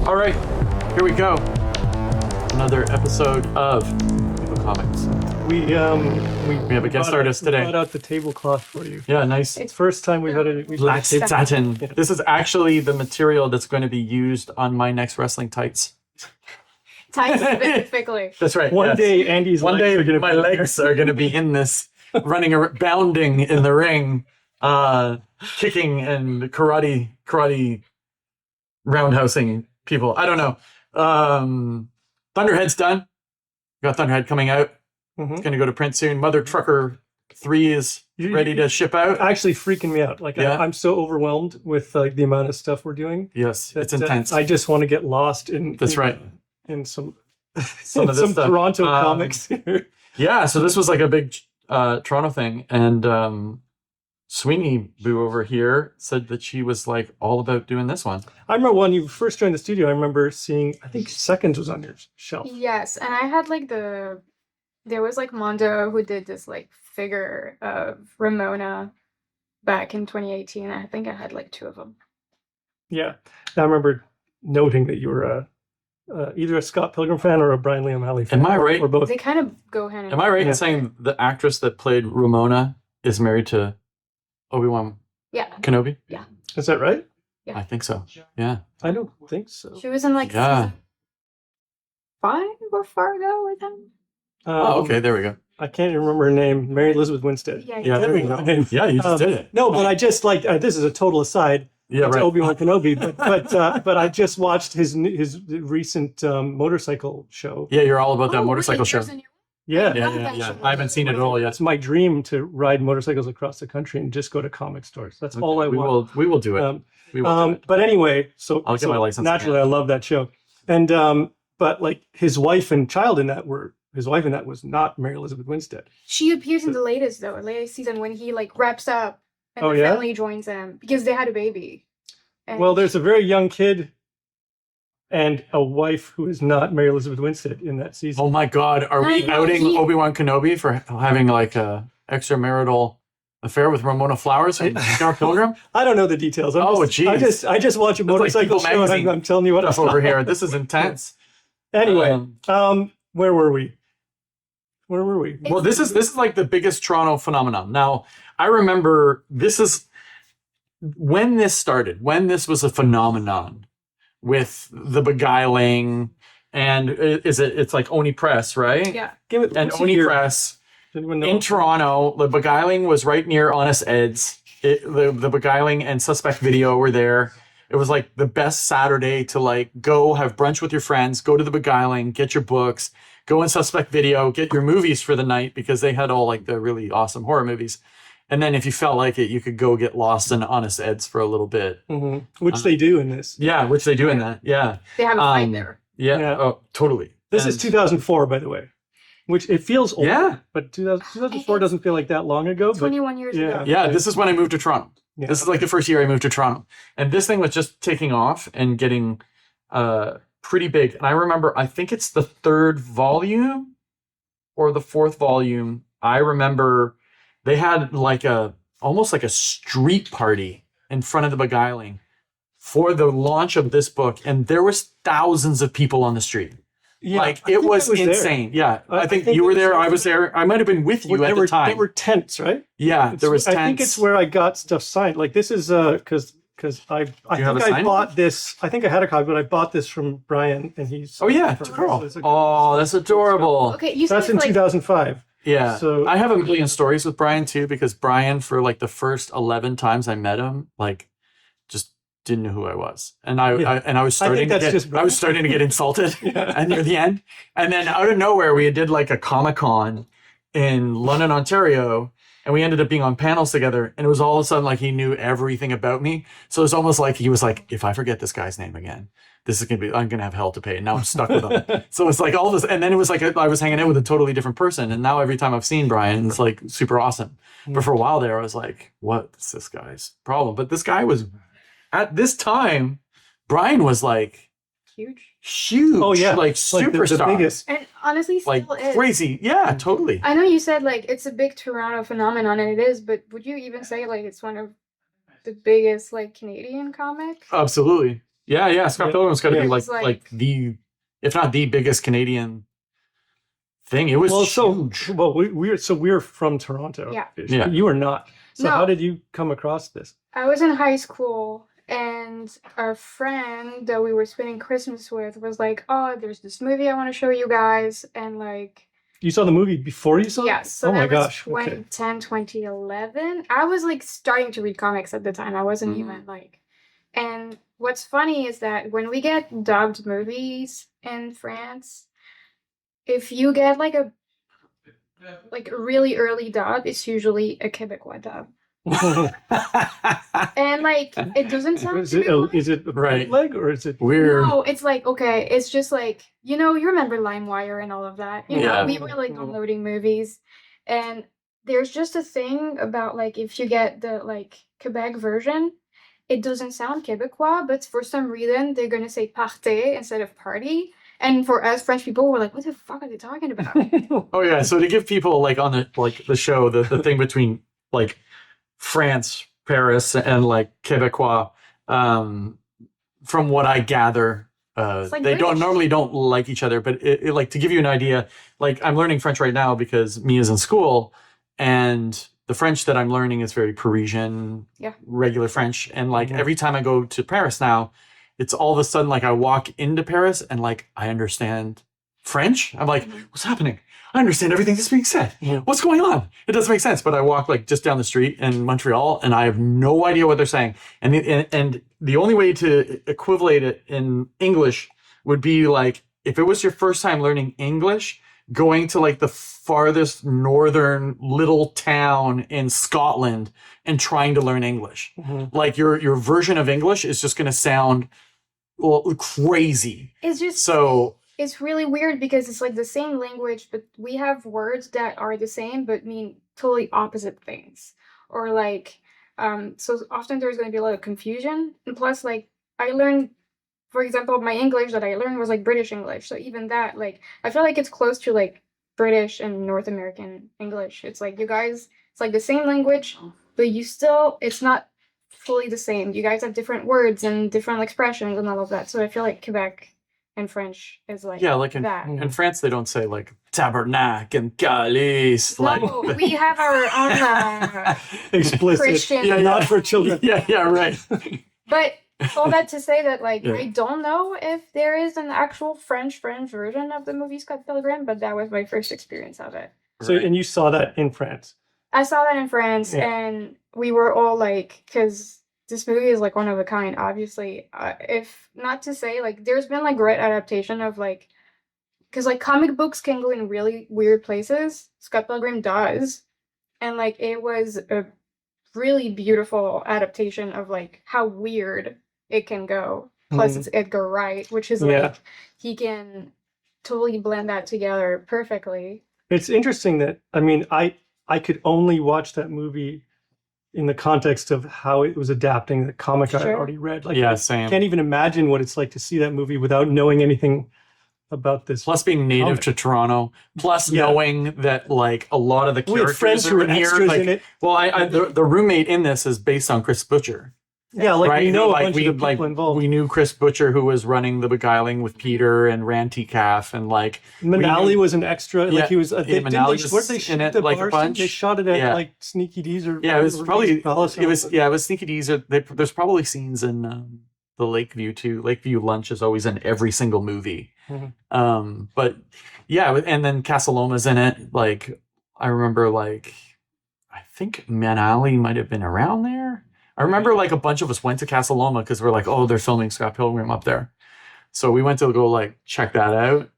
All right, here we go. Another episode of People Comics. We have a guest artist today. Brought out the tablecloth for you. Yeah, nice. It's first time we've had a Black table. satin. Yeah. This is actually the material that's going to be used on my next wrestling tights. Tights specifically. That's right. One yes. day, Andy's One day, legs are gonna my be legs are going to be in this, bounding in the ring, kicking and karate roundhousing people. I don't know. Thunderhead's done. Got Thunderhead coming out. It's going to go to print soon. Mother Trucker 3 is ready to ship out. actually freaking me out. Like Yeah. I'm so overwhelmed with the amount of stuff we're doing. Yes, it's that, intense. I just want to get lost in. That's right. In some Some of this stuff. Toronto comics. Yeah, so this was like a big Toronto thing. And Sweeney Boo over here said that she was like all about doing this one. I remember when you first joined the studio. I remember seeing. I think Seconds was on your shelf. Yes, and I had like there was like Mondo who did this like figure of Ramona back in 2018. I think I had like 2 of them. Yeah, I remember noting that you were either a Scott Pilgrim fan or a Brian Lee O'Malley fan. Am I right? Or both. They kind of go hand in Am I right Yeah. in saying the actress that played Ramona is married to Obi-Wan Yeah. Kenobi? Is that right? Yeah. I think so. Yeah. I don't think so. She was in like Yeah. season 5 or Fargo with him. Oh, okay. There we go. I can't even remember her name. Mary Elizabeth Winstead. Yeah. Yeah, there we go. Name. Yeah, you just did it. No, but I just like this is a total aside. Yeah, to right. Obi-Wan Kenobi, but I just watched his recent motorcycle show. Yeah, you're all about that Oh, motorcycle really? show. There's a new- Yeah, Yeah, love yeah, that yeah. show. I haven't seen it at all yet. it's my dream to ride motorcycles across the country and just go to comic stores. That's all I we want. will do it. We will do it. But anyway, so I'll get my license Naturally, I love that show, and but like his wife and child in that was not Mary Elizabeth Winstead. She appears in the latest season when he like wraps up and Oh, the yeah? family joins them because they had a baby. And Well, there's a very young kid and a wife who is not Mary Elizabeth Winstead in that season. Oh my God, are we I know, outing he- Obi-Wan Kenobi for having like a extramarital affair with Ramona Flowers from Scott Pilgrim? I don't know the details. Oh, geez. I just watch a like motorcycle People show and Magazine I'm telling you what Stuff over here. This is intense. Anyway, Um, where were we? Well, this is like the biggest Toronto phenomenon. Now, I remember this is when this started, when this was a phenomenon with the beguiling and it's like Oni Press, right? yeah. Give it And what's the Oni year? Press Does anyone know? in Toronto, the beguiling was right near Honest Ed's. The beguiling and Suspect Video were there. It was like the best Saturday to like go have brunch with your friends, go to the beguiling, get your books, go in Suspect Video, get your movies for the night because they had all like the really awesome horror movies. And then if you felt like it, you could go get lost in Honest Ed's for a little bit. Mhm. Which they do in this. Yeah, which they do in that. Yeah. They have a fight Um, there. Yeah. Yeah. Oh, totally. This is And- 2004, by the way, which it feels old. Yeah. But 2004 doesn't feel like that long ago. But 21 years yeah. ago. Yeah, this is when I moved to Toronto. Yeah. This is like the first year I moved to Toronto. And this thing was just taking off and getting pretty big. And I remember, I think it's the 3rd volume or the 4th volume. I remember they had like almost like a street party in front of the beguiling for the launch of this book. And there was thousands of people on the street. Yeah, like I it think was I there. insane. Yeah. I think think you it were was- there. I was there. I might have been with you They at were, the time. They were tents, right? Yeah, there was tents. I think it's where I got stuff signed. Like this is because I you have think a I signed bought this. I think I had a copy, but I bought this from Brian, and he's Oh yeah, from- it's a girl. it's a- Oh, that's adorable. Okay, you said That's in like 2005. Yeah. So- I have a million stories with Bryan too, because Bryan, for like the first 11 times I met him, like just didn't know who I was. And I was I think starting to that's get just I was starting to get insulted Yeah. and near the end. And then out of nowhere we did like a Comic-Con in London, Ontario, and we ended up being on panels together, and it was all of a sudden like he knew everything about me. So it's almost like he was like, if I forget this guy's name again, I'm gonna have hell to pay. And now I'm stuck with him. So it's like all this, and then it was like I was hanging out with a totally different person. And now every time I've seen Bryan, it's like super awesome. But for a while there, I was like, what's this guy's problem? But this guy was at this time, Bryan was like huge. huge. Oh yeah, like Like the superstar. biggest. And honestly, still Like is. crazy. Yeah, totally. I know you said like it's a big Toronto phenomenon, and it is, but would you even say like it's one of the biggest like Canadian comic? Absolutely. Yeah. Scott Yeah. Pilgrim's got to Yeah. be It was like the, if not the biggest Canadian thing. It was huge. We're from Toronto. Yeah. Yeah. You are not. So No. how did you come across this? I was in high school, and a friend that we were spending Christmas with was like, "Oh, there's this movie I want to show you guys," and like, You saw the movie before you saw it? yes, so Oh my that was gosh. Okay. 2010, 2011. I was like starting to read comics at the time. I wasn't Mhm. even like, and what's funny is that when we get dubbed movies in France, if you get like a really early dub, it's usually a Quebecois dub. And like it doesn't sound Is it a Right. bootleg or is it? Weird. no, it's like okay, it's just like you remember LimeWire and all of that. Yeah. We were like downloading movies, and there's just a thing about like if you get the like Quebec version, it doesn't sound Quebecois, but for some reason they're gonna say party instead of party. And for us French people, we're like, what the fuck are they talking about? Oh yeah. So to give people like on the show the thing between like France, Paris, and like Quebecois, from what I gather, like they British. normally don't like each other. But it like to give you an idea, like I'm learning French right now because Mia's in school, and the French that I'm learning is very Parisian, regular French. And like every time I go to Paris now, it's all of a sudden like I walk into Paris and like I understand French. I'm like, what's happening? I understand everything that's being said. What's going on? It doesn't make sense. But I walk like just down the street in Montreal and I have no idea what they're saying. And the only way to equivalate it in English would be like if it was your first time learning English, going to like the farthest northern little town in Scotland and trying to learn English. Like your version of English is just going to sound crazy. It's just so it's really weird because it's like the same language, but we have words that are the same but mean totally opposite things. Or like, so often there's going to be a lot of confusion. And plus, like, I learned, for example, my English that I learned was like British English. So even that, like, I feel like it's close to like British and North American English. It's like you guys, it's like the same language, but it's not fully the same. You guys have different words and different expressions and all of that. So I feel like Quebec and French is like like that. in France they don't say like tabernacle and calice. No, we have our own Explicit. Christian. Not for children. Right. But all that to say that like I don't know if there is an actual French version of the movie Scott Pilgrim, but that was my first experience of it. So and you saw that in France. I saw that in France, and we were all like, because this movie is like one of a kind, obviously. If not to say, like, there's been like great adaptation of like, because like comic books can go in really weird places. Scott Pilgrim does, and like it was a really beautiful adaptation of like how weird it can go. Plus, it's Edgar Wright, which is like he can totally blend that together perfectly. It's interesting that I could only watch that movie in the context of how it was adapting the comic I had already read. Like, same. I can't even imagine what it's like to see that movie without knowing anything about this. Plus being native to Toronto, plus knowing that like a lot of the We had characters friends who are were in here. extras Like, in it. well, the roommate in this is based on Chris Butcher. Yeah, like right? we know like a bunch of the people involved. We knew Chris Butcher, who was running the Beguiling with Peter and Ranty Calf, and like Manali was an extra. Yeah, Like he was. Manali was where did they shoot in it the like a bar bunch. scene? They shot it at like Sneaky D's or it was probably Palace. it was Sneaky D's. There's probably scenes in the Lakeview too. Lakeview lunch is always in every single movie. But yeah, and then Casa Loma's in it. Like I remember, like I think Manali might have been around there. I remember like a bunch of us went to Casa Loma because we're like, oh, they're filming Scott Pilgrim up there. So we went to go like check that out.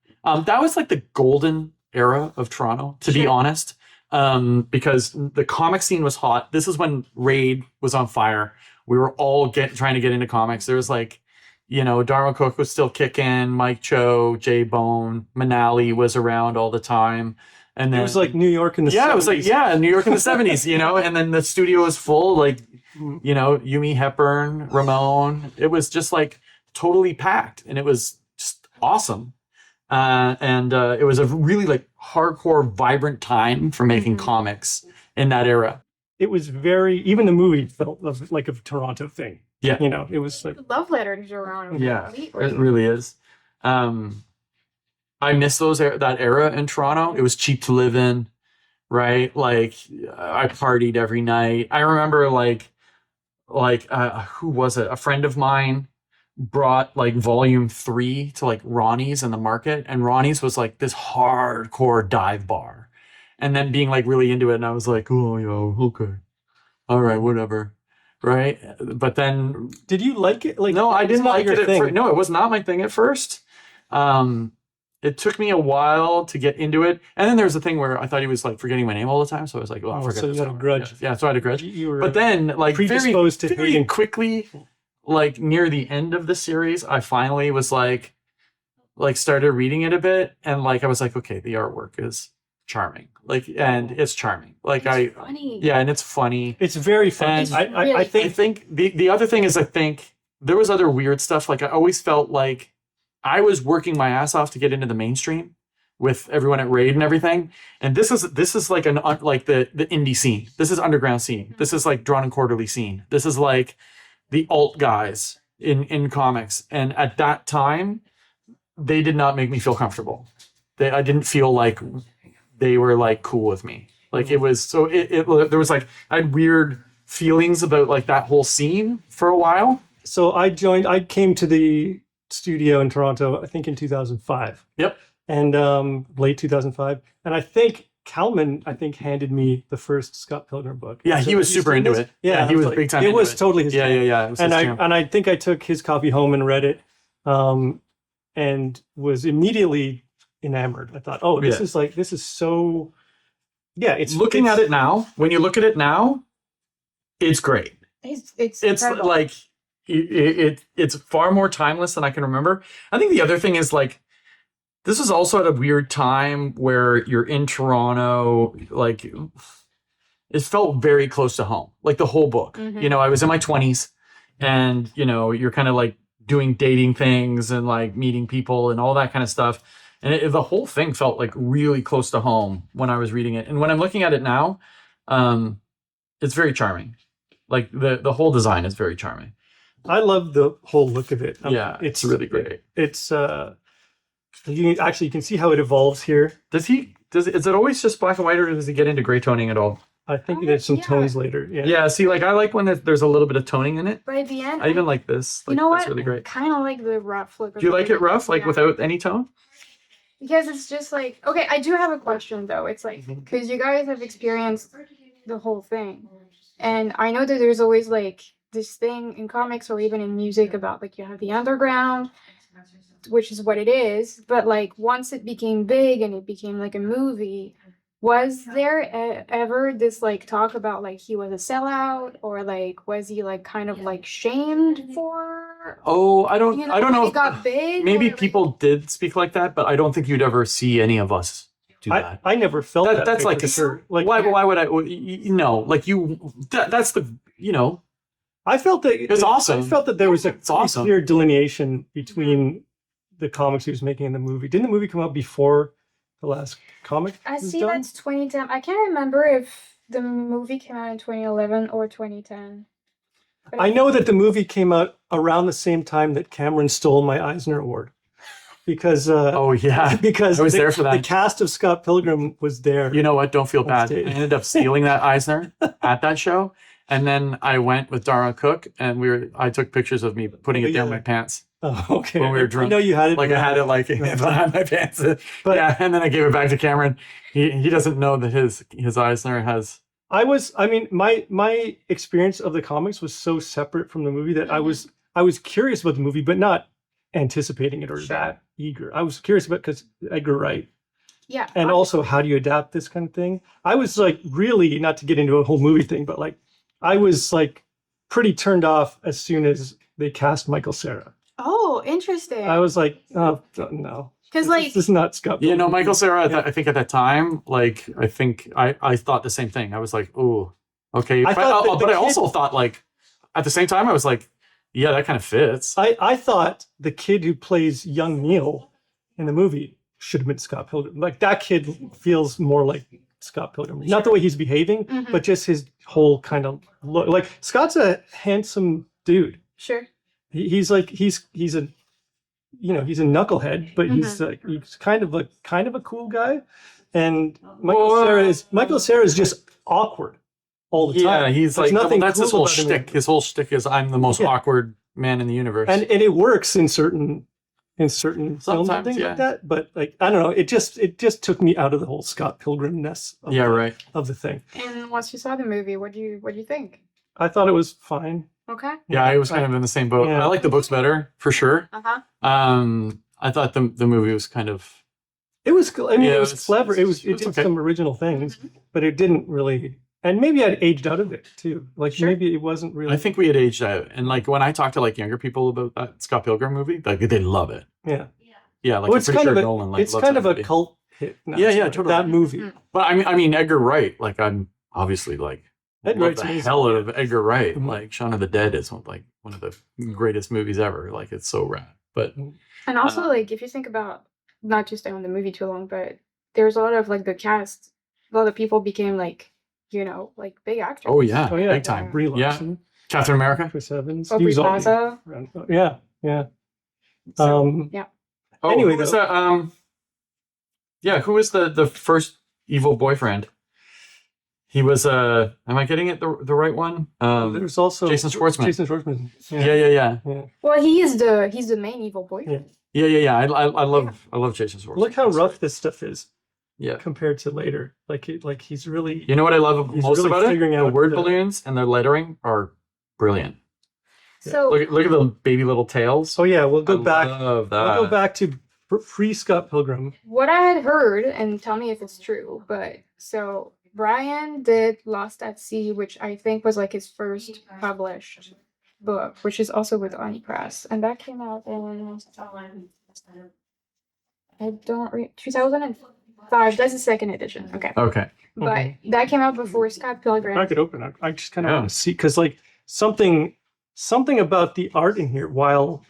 That was like the golden era of Toronto, to be honest, because the comic scene was hot. This is when Raid was on fire. We were all trying to get into comics. There was like, Darwin Cook was still kicking, Mike Cho, Jay Bone, Manali was around all the time. And then it was like New York in the 70s. It was like New York in the 70s, and then the studio was full, like Yumi Hepburn, Ramon. It was just like totally packed, and it was just awesome. And it was a really like hardcore, vibrant time for making comics in that era. It was even the movie felt like a Toronto thing. Yeah. You know, it was like, Love letter to Toronto. Yeah, completely. it really is. I miss that era in Toronto. It was cheap to live in, right? Like I partied every night. I remember who was it? A friend of mine brought like volume 3 to like Ronnie's in the market, and Ronnie's was like this hardcore dive bar, and then being like really into it, and I was like, oh yeah, okay, all right, whatever, right? But then did you like it? Like, no, I it's didn't not like your it. thing. No, it was not my thing at first. It took me a while to get into it, and then there was a thing where I thought he was like forgetting my name all the time, so I was like, "Well, Oh, forget so you this had a one." grudge. Yeah, so I had a grudge. You were But then, like predisposed to very hating. quickly, like near the end of the series, I finally was like started reading it a bit, and like I was like, okay, the artwork is charming, like, and it's charming, like It's funny. yeah, and it's funny. It's very fun. And I I think think the other thing is I think there was other weird stuff. Like I always felt like I was working my ass off to get into the mainstream with everyone at Raid and everything. And this is like like the indie scene. This is underground scene. This is like Drawn and Quarterly scene. This is like the alt guys in comics. And at that time, they did not make me feel comfortable. I didn't feel like they were like cool with me. Like it was so there was like I had weird feelings about like that whole scene for a while. so. I came to the studio in Toronto, I think in 2005. Yep. And late 2005. And I think Kalman, handed me the first Scott Pilgrim book. Yeah, So he was you super seen into this? it. Yeah, he I was like, big time. It into was totally his Yeah, jam. yeah, yeah. It was And his I jam. think I took his copy home and read it, and was immediately enamored. I thought, oh, this is so. Yeah, it's looking at it now. When you look at it now, it's great. It's It's like it's far more timeless than I can remember. I think the other thing is like this is also at a weird time where you're in Toronto. Like it felt very close to home. Like the whole book. Mhm. You know, I was in my 20s, and you know, you're kind of like doing dating things and like meeting people and all that kind of stuff. And the whole thing felt like really close to home when I was reading it. And when I'm looking at it now, it's very charming. Like the whole design is very charming. I love the whole look of it. Yeah, it's really great. It's you can see how it evolves here. Is it always just black and white, or does he get into gray toning at all? I think there's some yeah. tones later. Yeah. Yeah, see, like I like when there's a little bit of toning in it. by the end. I even like this. You Like, know that's what? really great. Kind of like the rough look. Do you like it rough, like Yeah. without any tone? Because it's just like, okay, I do have a question though. It's like, because you guys have experienced the whole thing. And I know that there's always like this thing in comics or even in music about like you have the underground, which is what it is. But like once it became big and it became like a movie, was there ever this like talk about like he was a sellout, or like was he like kind of like shamed for? Oh, I don't know. It got big. Maybe or, like- people did speak like that, but I don't think you'd ever see any of us do that. I never felt that. That's way like for a sure. Like why would I? No, like you. That's the I felt that It's awesome. I felt that there was a It's awesome. clear delineation between the comics he was making and the movie. Didn't the movie come out before the last comic? I was see done? that's 2010. I can't remember if the movie came out in 2011 or 2010. But I know that the movie came out around the same time that Cameron stole my Eisner Award, because Oh yeah. because I was there for that. The cast of Scott Pilgrim was there. You know what? Don't feel On bad. I stage. ended up stealing that Eisner at that show, and then I went with Dara Cook, and I took pictures of me putting it down Yeah. my pants. Oh, okay. When we were drunk. I know you had it. Like I had it like behind my pants. But- yeah, and then I gave it back to Cameron. He doesn't know that his Eisner has. My experience of the comics was so separate from the movie that I was curious about the movie, but not anticipating it or Sure. that eager. I was curious about because Edgar Wright, yeah. and also how do you adapt this kind of thing. I was like really, not to get into a whole movie thing, but like I was like pretty turned off as soon as they cast Michael Cera. Oh, interesting. I was like, oh no, Because like this is not Scott. Yeah, no, Pilgrim. Michael Cera. Yeah. I think at that time, like I think I thought the same thing. I was like, oh, okay. I thought that the but I kid- also thought like at the same time I was like, yeah, that kind of fits. I thought the kid who plays young Neil in the movie should have been Scott Pilgrim. Like that kid feels more like Scott Pilgrim. Not the way he's behaving, Mhm. but just his whole kind of look. Like Scott's a handsome dude. Sure. He's like he's a he's a knucklehead, but he's kind of a cool guy. And Michael Cera is just awkward all the time. Yeah, he's There's like, nothing that's his cool whole about him. shtick. His whole shtick is I'm the most awkward man in the universe. And it works in certain films and Sometimes, things yeah. like that. But like I don't know, it just took me out of the whole Scott Pilgrim-ness of, of the thing. And once you saw the movie, what do you think? I thought it was fine. Okay. Yeah, I was kind of in the same boat. Yeah. I like the books better, for sure. Uh-huh. I thought the movie was kind of... It was I mean it was clever. It it's did okay. some original things, but it didn't really, and maybe I'd aged out of it too. Like Sure. maybe it wasn't really. I think we had aged out. And like when I talk to like younger people about that Scott Pilgrim movie, like they love it. Yeah. Yeah, like Well, I'm it's pretty kind sure of Nolan like it's loves kind of that a movie. cult hit. now, Yeah, so totally. that movie. Mm. But I mean Edgar Wright, like I'm obviously like Edgar love Wright's the amazing. hell out of Edgar Wright. Mhm. Like Shaun of the Dead is one of the greatest movies ever. Like it's so rad. But And also, like, if you think about not just on the movie too long, but there's a lot of like the cast, a lot of people became like, like big actors. oh yeah, Oh yeah, big time. Brie Yeah, Larson, Captain America. Chris Evans, Aubrey he was all- Plaza. Yeah, yeah. So, yeah. Oh, Anyway, who was though- that? Yeah, who was the first evil boyfriend? He was am I getting it the right one? There's also Jason Schwartzman. Jason Schwartzman. Yeah. Well, he's the main evil boyfriend. Yeah. I love Jason Schwartzman. Look how rough this stuff is Yeah. compared to later. Like he's really. You know what I love He's most really about it? figuring The out word the- balloons and their lettering are brilliant. So Look at the baby little tails. Oh yeah, we'll go I back. love that. We'll go back to pre Scott Pilgrim. what I had heard, and tell me if it's true, but so Bryan did Lost at Sea, which I think was like his first published book, which is also with Oni Press, and that came out in 2005. That's the second edition. Okay, Okay. but that came out before Scott Pilgrim. I could open it. I just kind of Yeah. want to see because like something about the art in here, while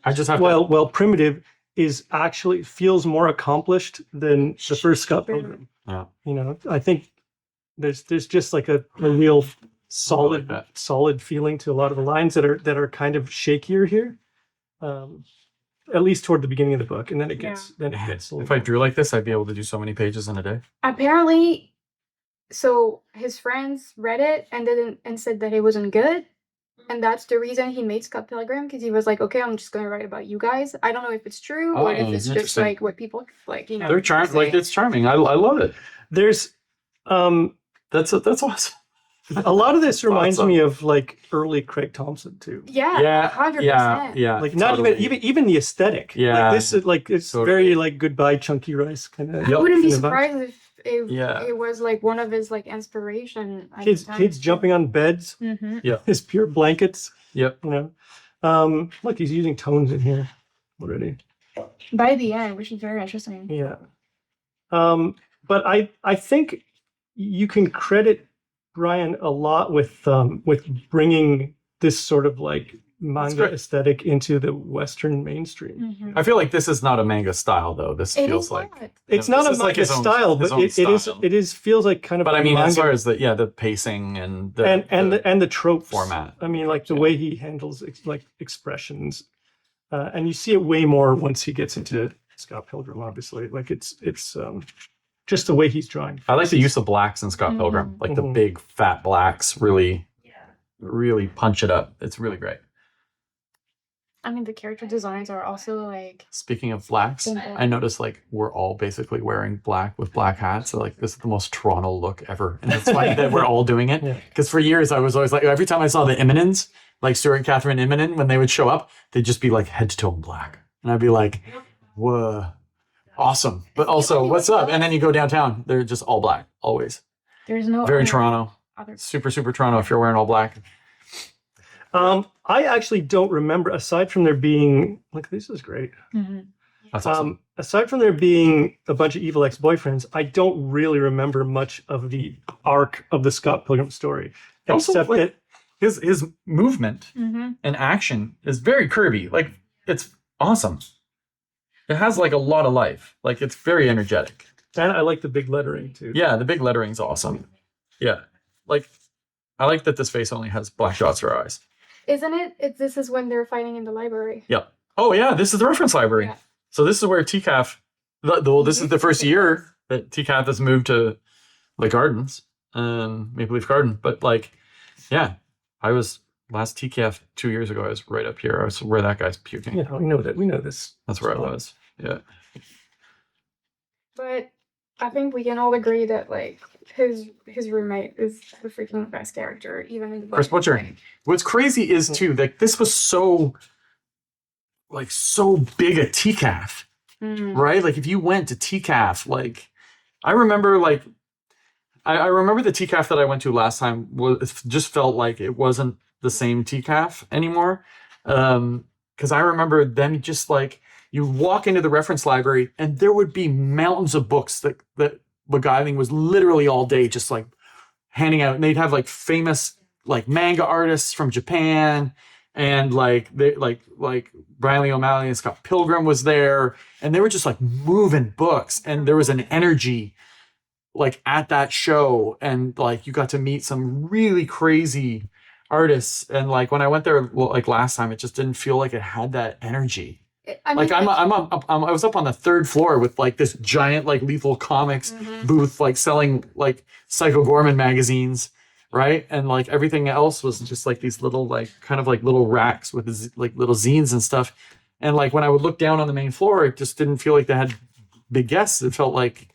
I just have to. well primitive, is actually feels more accomplished than the first Scott Pilgrim. Yeah. I think there's just like a real solid that. solid feeling to a lot of the lines that are kind of shakier here. At least toward the beginning of the book, and then it gets a little If I drew like this, I'd be able to do so many pages in a day. Apparently, so his friends read it and said that it wasn't good. And that's the reason he made Scott Pilgrim, because he was like, okay, I'm just going to write about you guys. I don't know if it's true or if Oh, it's just interesting. like what people like, They're charming. Like say. it's charming. I love it. There's That's awesome. a lot of this reminds Awesome. me of like early Craig Thompson too. Yeah, 100%. Yeah. Like not totally. even the aesthetic. Yeah. Like this is like it's Totally. very like Goodbye Chunky Rice kind of. I wouldn't be Yep. surprised if Yeah. it was like one of his like inspiration. at Kids the time. kids jumping on beds, Mm-hmm. his pure blankets. Yep. Look, he's using tones in here already. By the end, which is very interesting. Yeah. But I think you can credit Bryan a lot with bringing this sort of like manga great. aesthetic into the Western mainstream. Mm-hmm. I feel like this is not a manga style though. This It feels is like. not. It's Yeah, not this a is like manga his own- style, his but own it is style. feels like kind of. But I a mean, as manga, far as the pacing and and the tropes format. I mean, like the Yeah. way he handles like expressions, and you see it way more once he gets into Scott Pilgrim. Obviously, like it's just the way he's drawing. I like the use of blacks in Scott Mhm. Pilgrim, like the Mhm. big fat blacks. Really punch it up. It's really great. I mean, the character designs are also like. Speaking of blacks, Thank you. I noticed like we're all basically wearing black with black hats. So like this is the most Toronto look ever, and it's funny that we're all doing it. Yeah. Because for years I was always like, every time I saw the Immonens, like Stuart and Catherine Immonen, when they would show up, they'd just be like head to toe in black, and I'd be like, whoa, awesome. But also, what's up? And then you go downtown, they're just all black, always. There's no Very other- Toronto, other- super Toronto. If you're wearing all black, I actually don't remember, aside from there being like this is great. Mhm. that's awesome. Aside from there being a bunch of evil ex-boyfriends, I don't really remember much of the arc of the Scott Pilgrim story, Also, except like- that His movement Mhm. and action is very Kirby. Like it's awesome. It has like a lot of life. Like it's very energetic. and I like the big lettering too. Yeah, the big lettering's awesome. Yeah, like I like that this face only has black dots for eyes. Isn't it? This is when they're fighting in the library. Yep. Oh yeah, this is the reference library. Yeah. So this is where TCAF. This is the first year that TCAF has moved to the Gardens, Maple Leaf Garden. But like, yeah, I was last TCAF 2 years ago. I was right up here. I was where that guy's puking. Yeah, we know that. We know this. That's where I was. Yeah. But I think we can all agree that like his roommate is the freaking best character, even in the Chris book. Butcher. Like, What's crazy is too that this was so big a TCAF, right? Like if you went to TCAF, like I remember like I remember the TCAF that I went to last time was just felt like it wasn't the same TCAF anymore. Because I remember them just like you walk into the reference library and there would be mountains of books that McGiving was literally all day just like handing out, and they'd have like famous like manga artists from Japan, and like they like Bryan Lee O'Malley and Scott Pilgrim was there, and they were just like moving books, and there was an energy like at that show, and like you got to meet some really crazy artists, and like when I went there like last time, it just didn't feel like it had that energy. I mean, Like I was up on the third floor with like this giant like Lethal Comics booth, like selling like Psycho Gorman magazines, right? And like everything else was just like these little like kind of like little racks with like little zines and stuff. And like when I would look down on the main floor, it just didn't feel like they had big guests. It felt like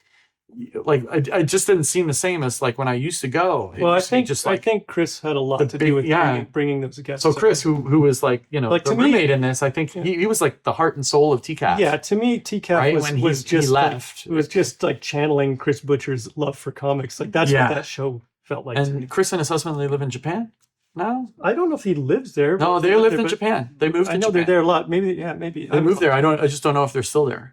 I just didn't seem the same as like when I used to go. Well, I used to be think just like I think Chris had a lot the to big- do with yeah. bringing those guests. so Chris, who was like Like, the to me- roommate in this, I think he was like the heart and soul of TCAF. Yeah, to me, TCAF Right? was, When was he just left. Like, it was just like channeling Chris Butcher's love for comics. Like that's Yeah. what that show felt like. to me. And Chris and his husband, they live in Japan now. I don't know if he lives there. No, but they lived there, in but Japan. They moved. I to know Japan. they're there a lot. Maybe, yeah, maybe They moved there. I just don't know if they're still there.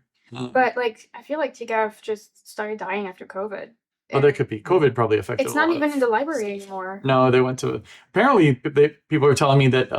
but like I feel like TGAF just started dying after COVID. Oh, that could be. COVID probably affected. It's a not lot even of- in the library anymore. No, they went to. Apparently, people are telling me that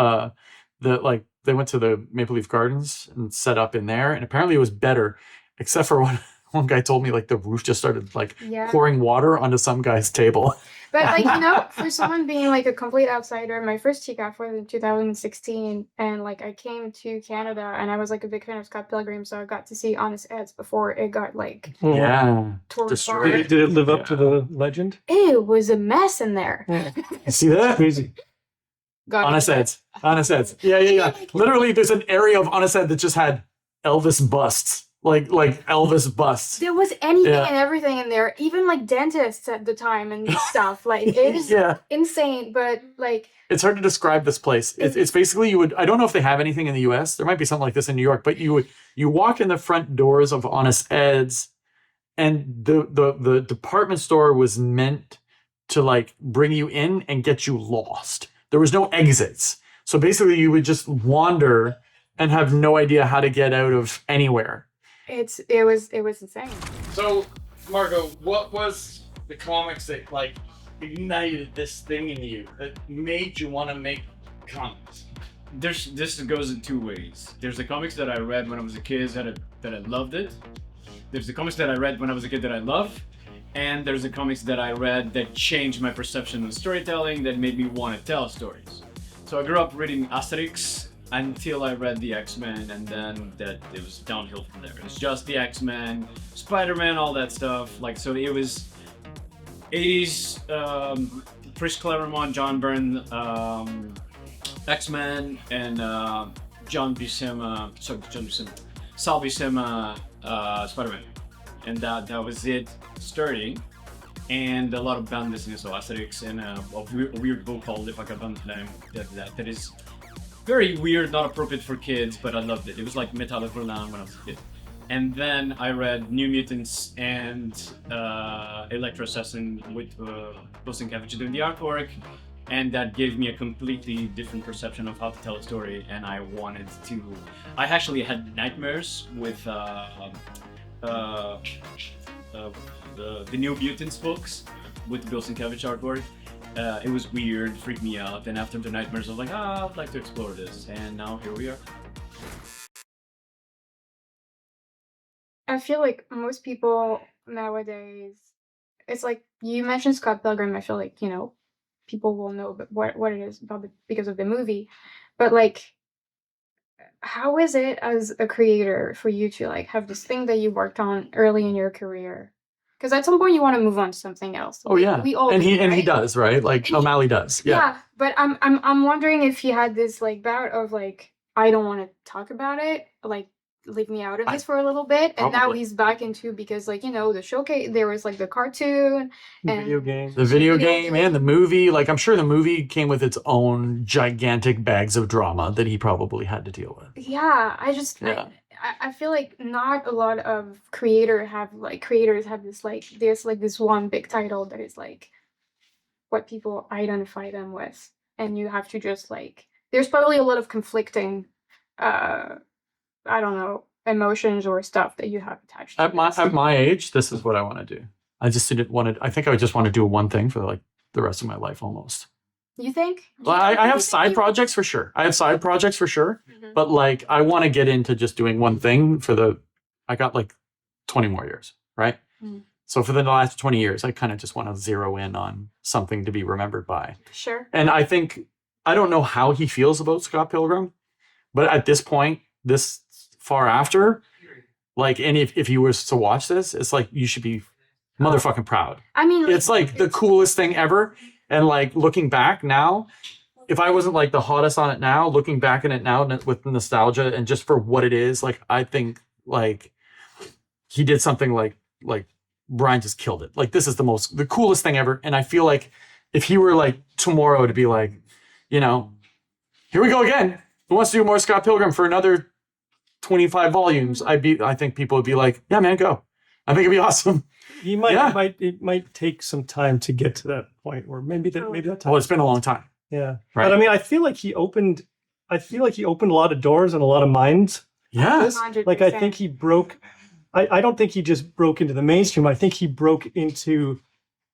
like they went to the Maple Leaf Gardens and set up in there, and apparently it was better, except for one guy told me like the roof just started like Yeah. pouring water onto some guy's table. But like for someone being like a complete outsider, my first TCAF was in 2016, and like I came to Canada, and I was like a big fan of Scott Pilgrim, so I got to see Honest Ed's before it got like Yeah, torn destroyed. apart. Did it live up to the legend? It was a mess in there. You see that? Crazy. God, Honest Ed's. Yeah. Literally, there's an area of Honest Ed that just had Elvis busts, like Elvis busts. There was anything Yeah. and everything in there, even like dentists at the time and stuff. Like it is Yeah. insane, but like It's hard to describe this place. It's basically I don't know if they have anything in the US. There might be something like this in New York, but you walk in the front doors of Honest Ed's, and the department store was meant to like bring you in and get you lost. There was no exits. So basically you would just wander and have no idea how to get out of anywhere. it was insane. So, Margot, what was the comics that like ignited this thing in you that made you want to make comics? This goes in two ways. There's the comics that I read when I was a kid that I loved it. There's the comics that I read when I was a kid that I love, and there's the comics that I read that changed my perception of storytelling, that made me want to tell stories. So I grew up reading Asterix until I read the X-Men, and then it was downhill from there. It was just the X-Men, Spider-Man, all that stuff. Like, so it was 80s, Chris Claremont, John Byrne, X-Men, and Sal Buscema, Spider-Man. And that was it starting. And a lot of bandlessness, so Asterix, and a weird book called If I Could Band Name that is very weird, not appropriate for kids, but I loved it. It was like Metal Verlan when I was a kid. And then I read New Mutants and Electro Assassin with Wilson Cavage doing the artwork, and that gave me a completely different perception of how to tell a story. And I wanted to. I actually had nightmares with the New Mutants books with Bill Sienkiewicz artwork. It was weird, freaked me out, and after the nightmares I was like, I'd like to explore this, and now here we are. I feel like most people nowadays, it's like you mentioned Scott Pilgrim. I feel like people will know what it is about because of the movie. But like, how is it as a creator for you to like have this thing that you worked on early in your career? Because at some point you want to move on to something else. Oh yeah, we all and do, he right? does, right? Like O'Malley does. Yeah. Yeah, but I'm wondering if he had this like bout of like, I don't want to talk about it, like leave me out of this for a little bit, and now Probably. he's back into, because like, you know, the showcase, there was like the cartoon and Video game. The video game and the movie, like I'm sure the movie came with its own gigantic bags of drama that he probably had to deal with. Yeah, I just Yeah. I feel like not a lot of creators have this like, there's like this one big title that is like what people identify them with, and you have to just like, there's probably a lot of conflicting I don't know, emotions or stuff that you have attached to At this. my age, this is what I want to do. I just didn't want to. I think I just want to do one thing for like the rest of my life almost. You think? Well, I have side projects for sure. Mhm. But like I want to get into just doing one thing for the. I got like 20 more years, right? Mm. So for the last 20 years, I kind of just want to zero in on something to be remembered by. Sure. And I think I don't know how he feels about Scott Pilgrim, but at this point, this far after, like, and if he was to watch this, it's like you should be motherfucking proud. I mean, It's like the coolest thing ever. And like looking back now, if I wasn't like the hottest on it now, looking back at it now with nostalgia and just for what it is, like I think like he did something like Bryan just killed it. Like this is the coolest thing ever. And I feel like if he were like tomorrow to be like, you know, here we go again. Who wants to do more Scott Pilgrim for another 25 volumes? I think people would be like, yeah, man, go. I think it'd be awesome. He might, Yeah. it might take some time to get to that point, or maybe that time. Well, it's been a long time. Yeah, Right. but I mean, I feel like he opened a lot of doors and a lot of minds. Yeah. 100%. Like I think he broke. I don't think he just broke into the mainstream. I think he broke into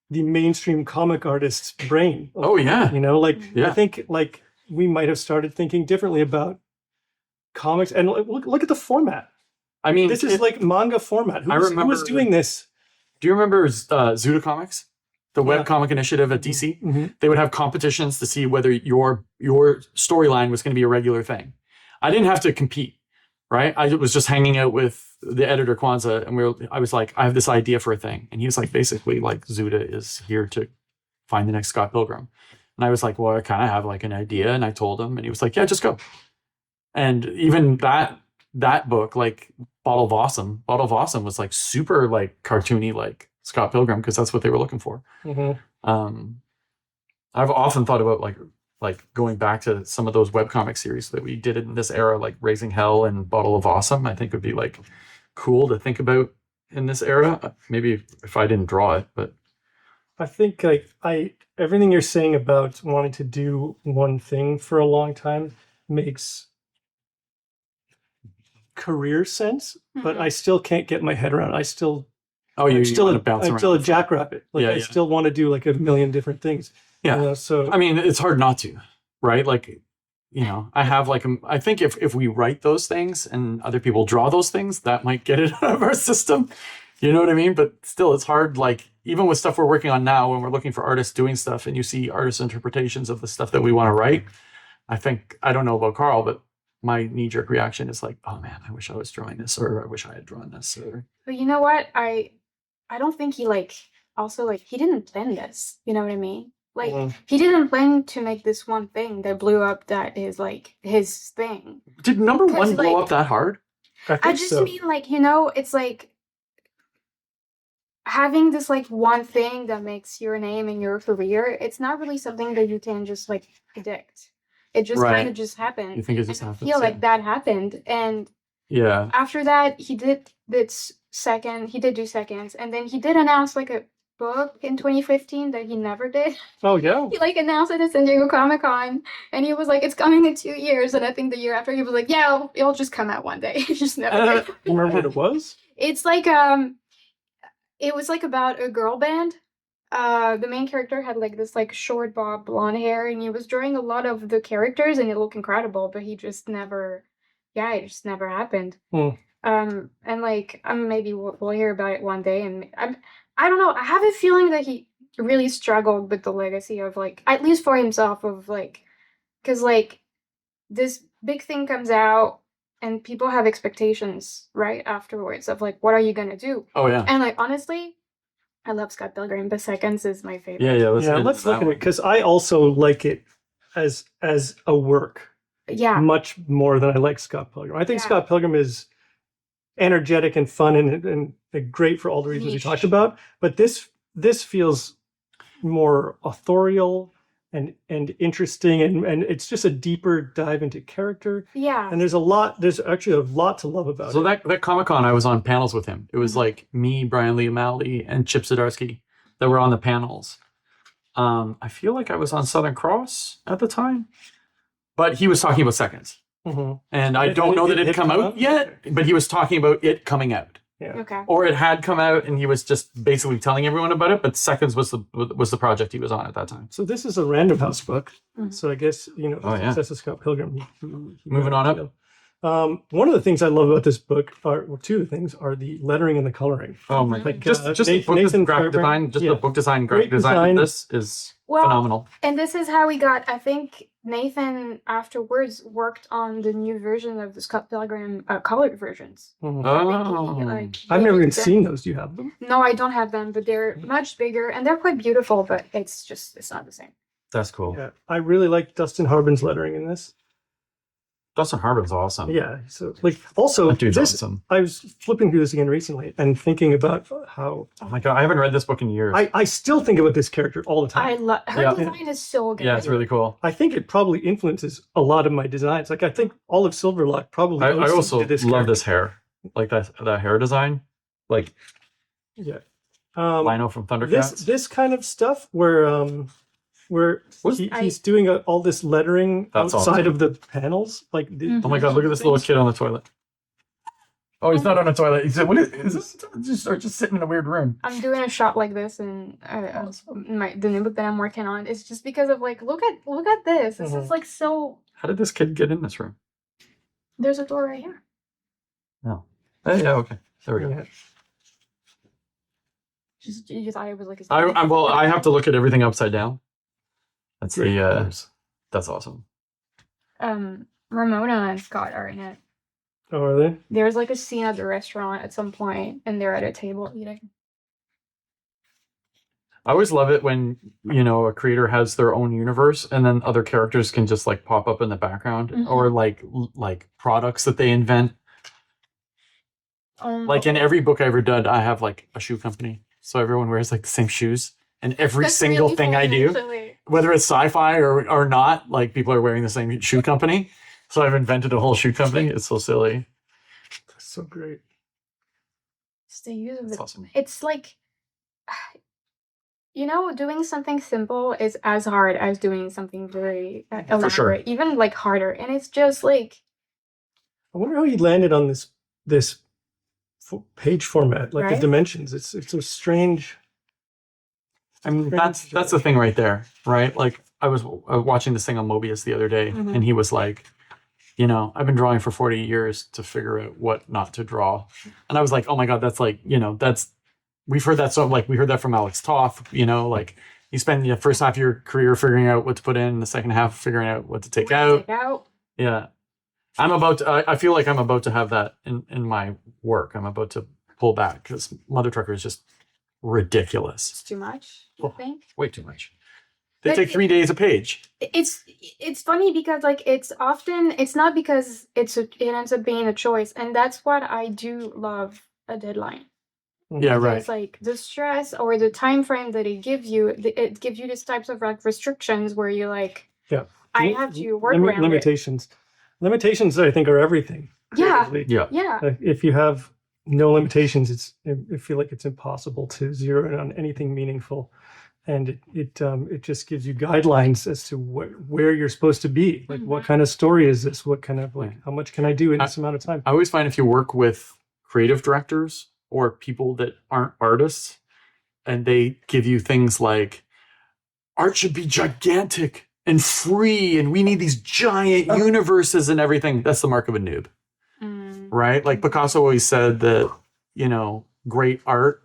the mainstream comic artist's brain. Oh yeah. You know, like Yeah. I think like we might have started thinking differently about comics. And look at the format. I mean, This is like manga format. Who was remember- doing this? do you remember Zuda Comics, the Yeah. webcomic initiative at DC? Mhm. They would have competitions to see whether your storyline was going to be a regular thing. I didn't have to compete, right? I was just hanging out with the editor Kwanzaa, and I was like, I have this idea for a thing, and he was like, basically, like Zuda is here to find the next Scott Pilgrim, and I was like, well, I kind of have like an idea, and I told him, and he was like, yeah, just go. And even that book, like Bottle of Awesome was like super like cartoony, like Scott Pilgrim, because that's what they were looking for. Mhm. I've often thought about like going back to some of those webcomic series that we did in this era, like Raising Hell and Bottle of Awesome. I think would be like cool to think about in this era. Maybe if I didn't draw it, but I think like everything you're saying about wanting to do one thing for a long time makes career sense, but I still can't get my head around. I'm still wanna a, bounce I'm around. still a jackrabbit. Like Yeah, I yeah. still want to do like a million different things. Yeah. So I mean, it's hard not to, right? Like, you know, I have like, I think if we write those things and other people draw those things, that might get it out of our system. You know what I mean? But still, it's hard. Like, even with stuff we're working on now, when we're looking for artists doing stuff and you see artist interpretations of the stuff that we want to write, I don't know about Carl, but my knee-jerk reaction is like, oh man, I wish I was drawing this, or I wish I had drawn this. Or But you know what? I don't think he like, also like, he didn't plan this. You know what I mean? Like Mhm. he didn't plan to make this one thing that blew up, that is like his thing. did number one 'Cause, blow like, up that hard? I think I just so. mean like, you know, it's like having this like one thing that makes your name and your career. It's not really something that you can just like predict. It just Right. kind of just happened. You think it just And I happens? feel Yeah. like that happened, and Yeah. after that he did this second. He did do seconds, and then he did announce like a book in 2015 that he never did. Oh yeah. He like announced it at San Diego Comic-Con, and he was like, it's coming in 2 years. And I think the year after he was like, yeah, it'll just come out one day. It just never did. You remember what it was? It's like it was like about a girl band. The main character had like this like short bob blonde hair, and he was drawing a lot of the characters, and it looked incredible, but he just never, yeah, it just never happened. Hmm. And like maybe we'll hear about it one day, and I don't know. I have a feeling that really struggled with the legacy of like, at least for himself, of like, because like this big thing comes out and people have expectations right afterwards of like, what are you gonna do? Oh yeah. And like honestly, I love Scott Pilgrim, but Seconds is my favorite. Yeah, Let's look at it, because I also like it as a work Yeah. much more than I like Scott Pilgrim. I think Yeah. Scott Pilgrim is energetic and fun and great for all the reasons you Niche. talked about. But this feels more authorial and interesting, and it's just a deeper dive into character. Yeah. And there's actually a lot to love about So it. that Comic-Con, I was on panels with him. It was like me, Brian Lee O'Malley, and Chip Zdarsky that were on the panels. I feel like I was on Southern Cross at the time, but he was talking about Seconds. Mhm. And I don't know that it had come out yet, but he was talking about it coming out. Yeah. Okay. Or it had come out and he was just basically telling everyone about it, but Seconds was the project he was on at that time. So this is a Random House book. Mhm. So I guess, Oh, yeah. success of Scott Pilgrim. Moving on up. One of the things I love about this book two of the things are the lettering and the coloring. Oh my Like, just Nathan book graphic Fairbairn- design, just yeah. the book design, graphic Great design design. of this is Well, phenomenal. and this is how we got, I think Nathan afterwards worked on the new version of the Scott Pilgrim colored versions. Mhm. Oh. I've never even them. seen those. Do you have them? No, I don't have them, but they're much bigger and they're quite beautiful, but it's not the same. That's cool. Yeah. I really like Dustin Harbin's lettering in this. Dustin Harbin's awesome. Yeah. So like also That dude's this, awesome. I was flipping through this again recently and thinking about how Oh my god, I haven't read this book in years. I still think about this character all the I time. love her Yeah. design is so good. Yeah, it's really cool. I think it probably influences a lot of my designs. Like I think Olive Silverlock probably. I owes also to this love character. this hair. Like that hair design. Like Yeah. Lino from Thundercats. This kind of stuff where he's doing all this lettering That's outside awesome. of the panels. Like Oh my god, look at this little kid on the toilet. Oh, he's not on a toilet. He's what is this? Just sitting in a weird room. I'm doing a shot like this, and the new book that I'm working on is just because of like, look at this. This is like so. How did this kid get in this room? There's a door right here. No. Oh, yeah, okay. There we go. Yeah. You thought it was like a. I have to look at everything upside down. That's Great the colors. that's awesome. Ramona and Scott are in it. Oh, are they? There's like a scene at the restaurant at some point, and they're at a table eating. I always love it when, a creator has their own universe and then other characters can just like pop up in the background Mhm. or like products that they invent. Like in every book I ever done, I have like a shoe company. So everyone wears like the same shoes. And every That's single really thing I funny, do, actually. whether it's sci-fi or not, like people are wearing the same shoe company. So I've invented a whole shoe company. It's so silly. That's so great. It's the use of It's it. awesome. It's like, doing something simple is as hard as doing something very elaborate, sure. even like harder. And it's just like, I wonder how he landed on this page format, like Right? the dimensions. It's a strange. I mean, that's the thing right there, right? Like I was watching this thing on Mobius the other day, Mhm. and he was like, I've been drawing for 40 years to figure out what not to draw, and I was like, oh my god, that's like, we've heard that we heard that from Alex Toth, like you spend the first half of your career figuring out what to put in, the second half figuring out what to take out. Yeah, I feel like I'm about to have that in my work. I'm about to pull back because Mother Trucker is just ridiculous. It's too much, I Oh. think. Way too much. They But take 3 days a page. It's funny because like it's not because it ends up being a choice, and that's what I do love a deadline. Yeah, right. Because like the stress or the time frame that it gives you, it gives you these types of like restrictions where you're like, Yeah. I have to work around it. limitations. Limitations, I think, are everything. Yeah. creatively. Yeah. Yeah. If you have no limitations, I feel like it's impossible to zero in on anything meaningful, and it just gives you guidelines as to where you're supposed to be. Like, what kind of story is this? What kind of how much can I do in this amount of time? I always find if you work with creative directors or people that aren't artists and they give you things like art should be gigantic and free and we need these giant universes and everything, that's the mark of a noob. Mm. Right? Like Picasso always said that, great art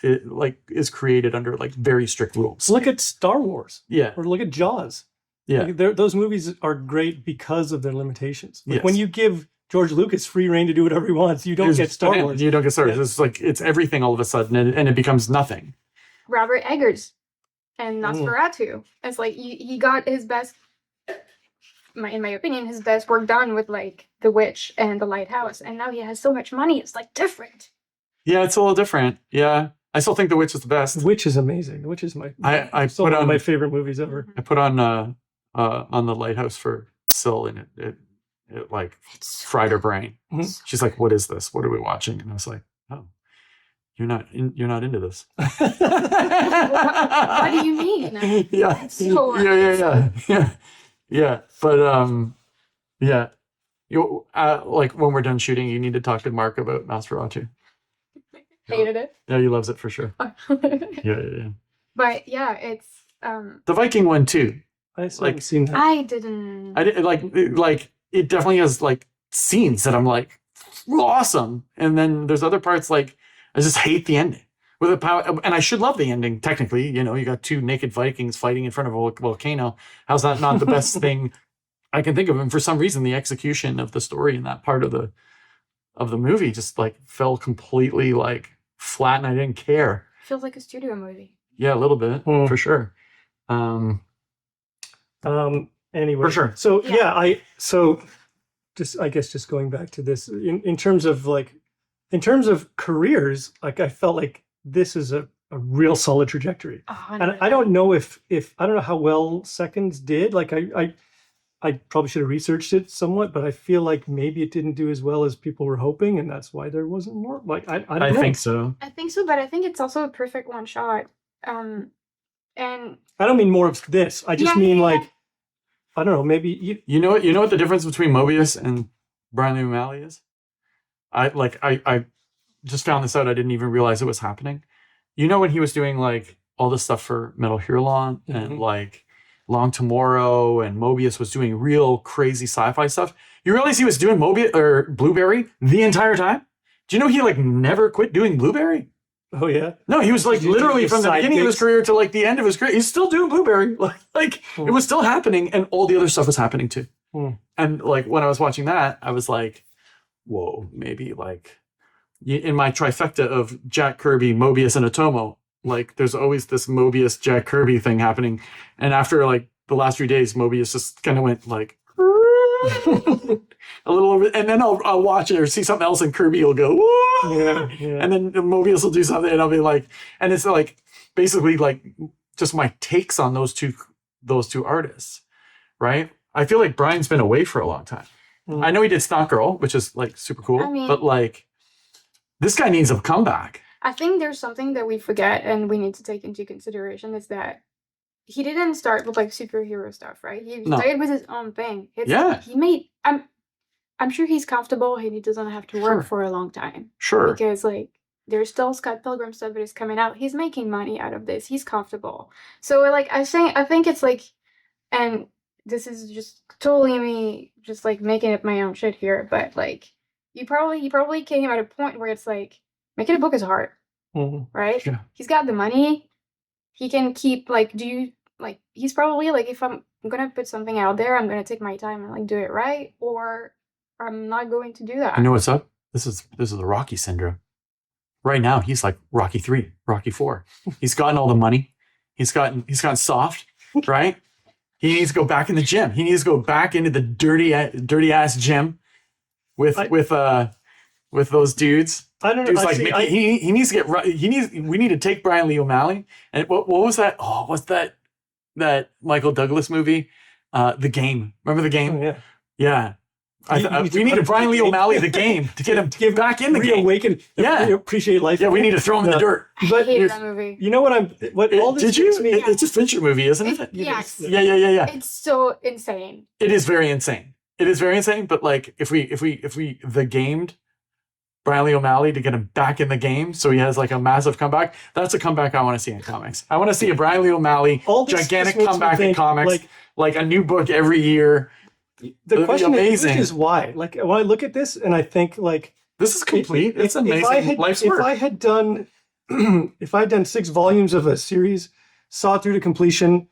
is created under like very strict rules. Look at Star Wars, Yeah, or look at Jaws. yeah, Like, those movies are great because of their limitations. Like Yes. when you give George Lucas free reign to do whatever he wants, you don't There's get Star banana- Wars. You don't get Star Wars. Yeah. It's like it's everything all of a sudden, and it becomes nothing. Robert Eggers and Nosferatu. It's like he got his best, in my opinion, his best work done with like The Witch and The Lighthouse, and now he has so much money. It's like different. Yeah, it's a little different. Yeah, I still think The Witch is the best. The Witch is amazing. The Witch is I still put one of on my favorite movies ever. I put on The Lighthouse for Syl, and it like fried her brain. Mhm. She's like, "What is this? What are we watching?" And I was like, "Oh, you're not into this." What do you mean? Yeah, So yeah. But yeah. You like when we're done shooting, you need to talk to Mark about Nosferatu. Hated it. Yeah, he loves it for sure. Yeah. But yeah, it's The Viking one too. I still Like, haven't seen that. I didn't. I did like it definitely has like scenes that I'm like awesome, and then there's other parts like I just hate the ending with a power. And I should love the ending technically. You know, you got two naked Vikings fighting in front of a volcano. How's that not the best thing I can think of? And for some reason, the execution of the story in that part of the movie just like fell completely like flat, and I didn't care. Feels like a studio movie. Yeah, a little bit for sure. Anyway, For sure. So Yeah. I guess just going back to this in terms of careers, like I felt like this is a real solid trajectory. And I don't know if I don't know how well Seconds did. Like I probably should have researched it somewhat, but I feel like maybe it didn't do as well as people were hoping, and that's why there wasn't more. Like I don't know. think so. I think so, but I think it's also a perfect one shot. And I don't mean more of this. I just Yeah, mean yeah, like I don't know. Maybe You know what the difference between Mobius and Bryan Lee O'Malley is? I just found this out. I didn't even realize it was happening. You know when he was doing like all this stuff for Metal Hurlon and Mhm. like Long Tomorrow, and Mobius was doing real crazy sci-fi stuff. You realize he was doing Mobius or Blueberry the entire time? Do you know he like never quit doing Blueberry? oh yeah. No, he was like Did you literally do from the side beginning of his gigs? career to like the end of his career. He's still doing Blueberry. Like it was still happening, and all the other stuff was happening too. Hmm. And like when I was watching that, I was like, whoa, maybe like in my trifecta of Jack Kirby, Mobius, and Otomo, like there's always this Mobius Jack Kirby thing happening. And after like the last 3 days, Mobius just kind of went like a little over, and then I'll watch it or see something else, and Kirby will go, whoa! Yeah. And then Mobius will do something, and I'll be like, and it's like basically like just my takes on those two artists, right? I feel like Brian's been away for a long time. Mm. I know he did Stock Girl, which is like super cool, I mean- but like this guy needs a comeback. I think there's something that we forget and we need to take into consideration is that he didn't start with like superhero stuff, right? He No. started with his own thing. Yeah. He made. I'm sure he's comfortable. He doesn't have to work Sure. for a long time Sure. because like there's still Scott Pilgrim stuff that is coming out. He's making money out of this. He's comfortable. So like I think it's like, and this is just totally me just like making up my own shit here, but like he probably came at a point where it's like making a book is hard, Mhm. right? Yeah. He's got the money. He can keep like he's probably like if I'm gonna put something out there, I'm gonna take my time and like do it right, or I'm not going to do that. You know what's up? This is the Rocky syndrome. Right now, he's like Rocky 3, Rocky 4. He's gotten all the money. He's gotten soft, right? He needs to go back in the gym. He needs to go back into the dirty ass gym with those dudes. I don't know. Dude's I like see, he needs to get right. We need to take Bryan Lee O'Malley. And what was that? Oh, what's that Michael Douglas movie? The Game. Remember The Game? oh, yeah. Yeah. You We need to a Bryan Lee The Game. O'Malley The Game to get him back in the game. Reawaken. Yeah. Appreciate life. Yeah, we need to throw him in the No. dirt. I but hate here's- that movie. You know what all this Did you? makes me. It's a Fincher movie, isn't it? Yes. Yeah. It's so insane. It is very insane. But like, if we the gamed Bryan Lee O'Malley to get him back in the game, so he has like a massive comeback. That's a comeback I want to see in comics. I want to see a Bryan Lee O'Malley All this gigantic just makes me comeback in think, comics, like a new book every year. The It'd be question amazing. is why? Like when I look at this and I think like This is complete. It's if amazing. I had, Life's if work. I had done if I'd done 6 volumes of a series, saw it through to completion,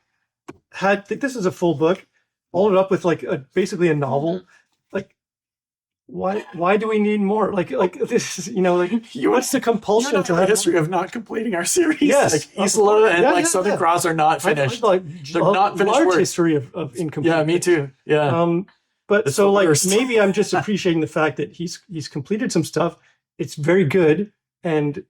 this is a full book, followed up with like basically a novel, like why do we need more? Like this is, like what's the compulsion You to know the have history of not completing our series. Yes. Like Isla and Yeah, like yeah, Southern yeah. Cross are not I've finished. like They're not finished large work. history of incomplete. Yeah, me too. Yeah. But It's so the like worst. maybe I'm just appreciating the fact that he's completed some stuff. It's very good, and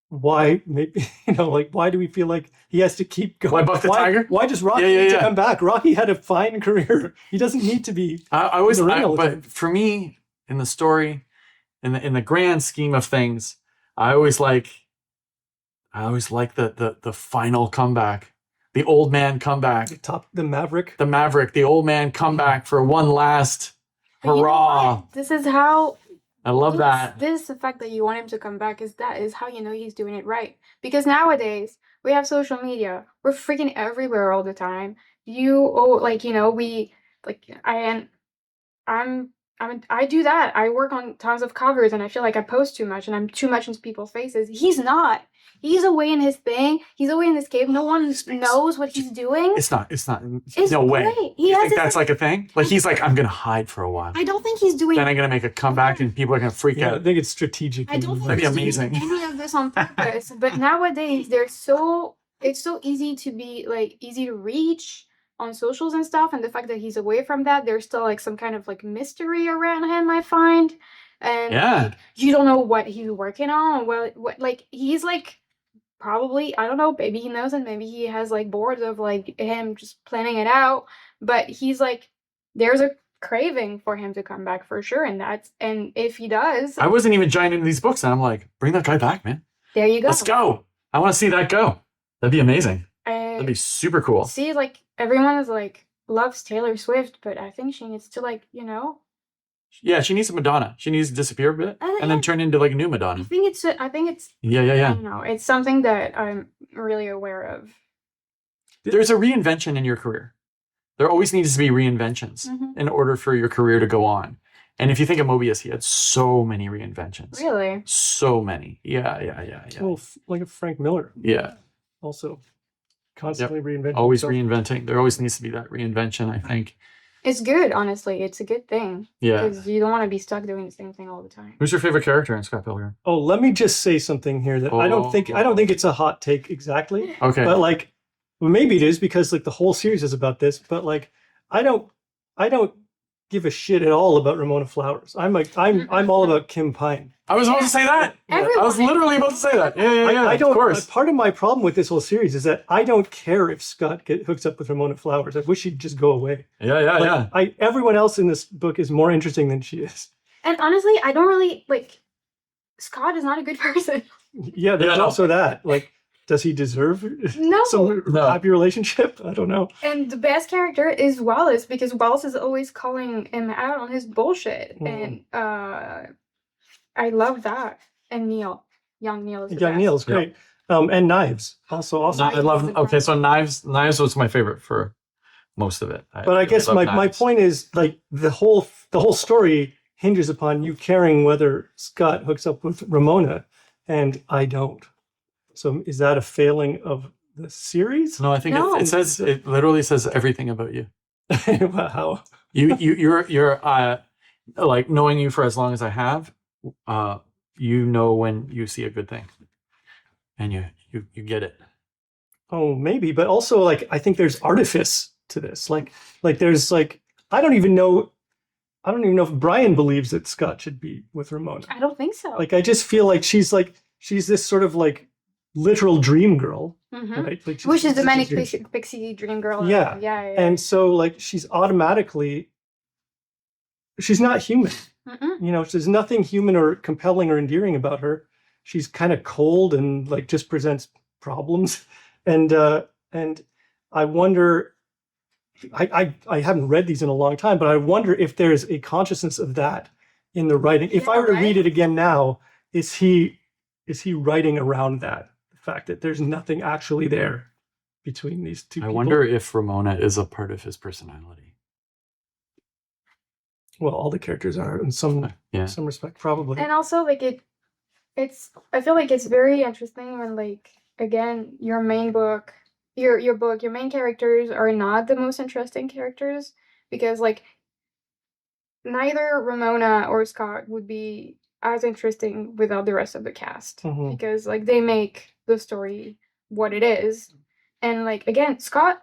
why maybe like why do we feel like he has to keep going? Why Buck the Tiger? Why does Rocky Yeah, need to yeah. come back? Rocky had a fine career. He doesn't need to be. I always, in the ring all the time. but for me, in the story, in the grand scheme of things, I always like the final comeback, the old man comeback, The Maverick. the Maverick, the old man comeback for one last But you know hurrah. what? This is how. I love that. This the fact that you want him to come back is how you know he's doing it right. Because nowadays we have social media. We're freaking everywhere all the time. We I do that. I work on tons of covers and I feel like I post too much and I'm too much into people's faces. He's not. He's away in his thing. He's away in his cave. No one knows what he's doing. It's not. It's No way. great. He You has think his, that's like a thing? Like he's like, I'm gonna hide for a while. I don't think he's doing. Then I'm gonna make a comeback and people are gonna freak Yeah, I out. think it's strategic. I don't think That'd be he's doing amazing. any of this on purpose. But nowadays, it's so easy to be like easy to reach on socials and stuff. And the fact that he's away from that, there's still like some kind of like mystery around him. I find, and Yeah. like, you don't know what he's working on. Well, what like he's like. Probably, I don't know, maybe he knows and maybe he has like boards of like him just planning it out, but he's like there's a craving for him to come back for sure, and if he does, I wasn't even giant into these books, and I'm like, bring that guy back, man. there you go. Let's go. I want to see that go. That'd be amazing. That'd be super cool. See, like everyone is like loves Taylor Swift, but I think she needs to like, Yeah, she needs a Madonna. She needs to disappear a bit and then turn into like a new I Madonna. think it's Yeah, I yeah. don't know, it's something that I'm really aware of. There's a reinvention in your career. There always needs to be reinventions in order for your career to go on. And if you think of Mobius, he had so many reinventions. Really? So many. Yeah. Well, like a Frank Miller, Yeah. also constantly reinventing. Always himself. reinventing. There always needs to be that reinvention, I think. It's good, honestly. It's a good thing. Yeah. Because you don't want to be stuck doing the same thing all the time. Who's your favorite character in Scott Pilgrim? Oh, let me just say something here that I don't think it's a hot take exactly, Okay. but like well, maybe it is because like the whole series is about this, but like I don't give a shit at all about Ramona Flowers. I'm all about Kim Pine. I was about to say that. Everyone- I was literally about to say that. Yeah. I don't. Of course. Part of my problem with this whole series is that I don't care if Scott hooks up with Ramona Flowers. I wish she'd just go away. Yeah. Everyone else in this book is more interesting than she is. And honestly, I don't really like. Scott is not a good person. Yeah, there's Yeah, no. also that. Like, does he deserve No. some No. happy relationship? I don't know. And the best character is Wallace because Wallace is always calling him out on his bullshit, and I love that. And young Neil is the Young best. Neil's great. And Knives also awesome. I love. Okay, so Knives was my favorite for most of it. But I guess love my Knives. point is like the whole story hinges upon you caring whether Scott hooks up with Ramona, and I don't. So is that a failing of the series? No, I think No. it literally says everything about you. Wow. You're like knowing you for as long as I have, you know when you see a good thing, and you get it. Oh, maybe, but also like I think there's artifice to this. Like there's like I don't even know if Bryan believes that Scott should be with Ramona. I don't think so. Like I just feel like she's this sort of like literal dream girl, right? Like Which is the manic she's- pixie dream girl. Yeah. Yeah. And so like she's not human. Mm-mm. You know, there's nothing human or compelling or endearing about her. She's kind of cold and like just presents problems. And I wonder, I haven't read these in a long time, but I wonder if there's a consciousness of that in the writing. If I were to right? read it again now, is he writing around that? The fact that there's nothing actually there between these two I people? wonder if Ramona is a part of his personality. Well, all the characters are in some Yeah. respect, probably. And also, like I feel like it's very interesting when, like, again, your main characters are not the most interesting characters, because, like, neither Ramona or Scott would be as interesting without the rest of the cast, Mhm. because, like, they make the story what it is. And, like, again, Scott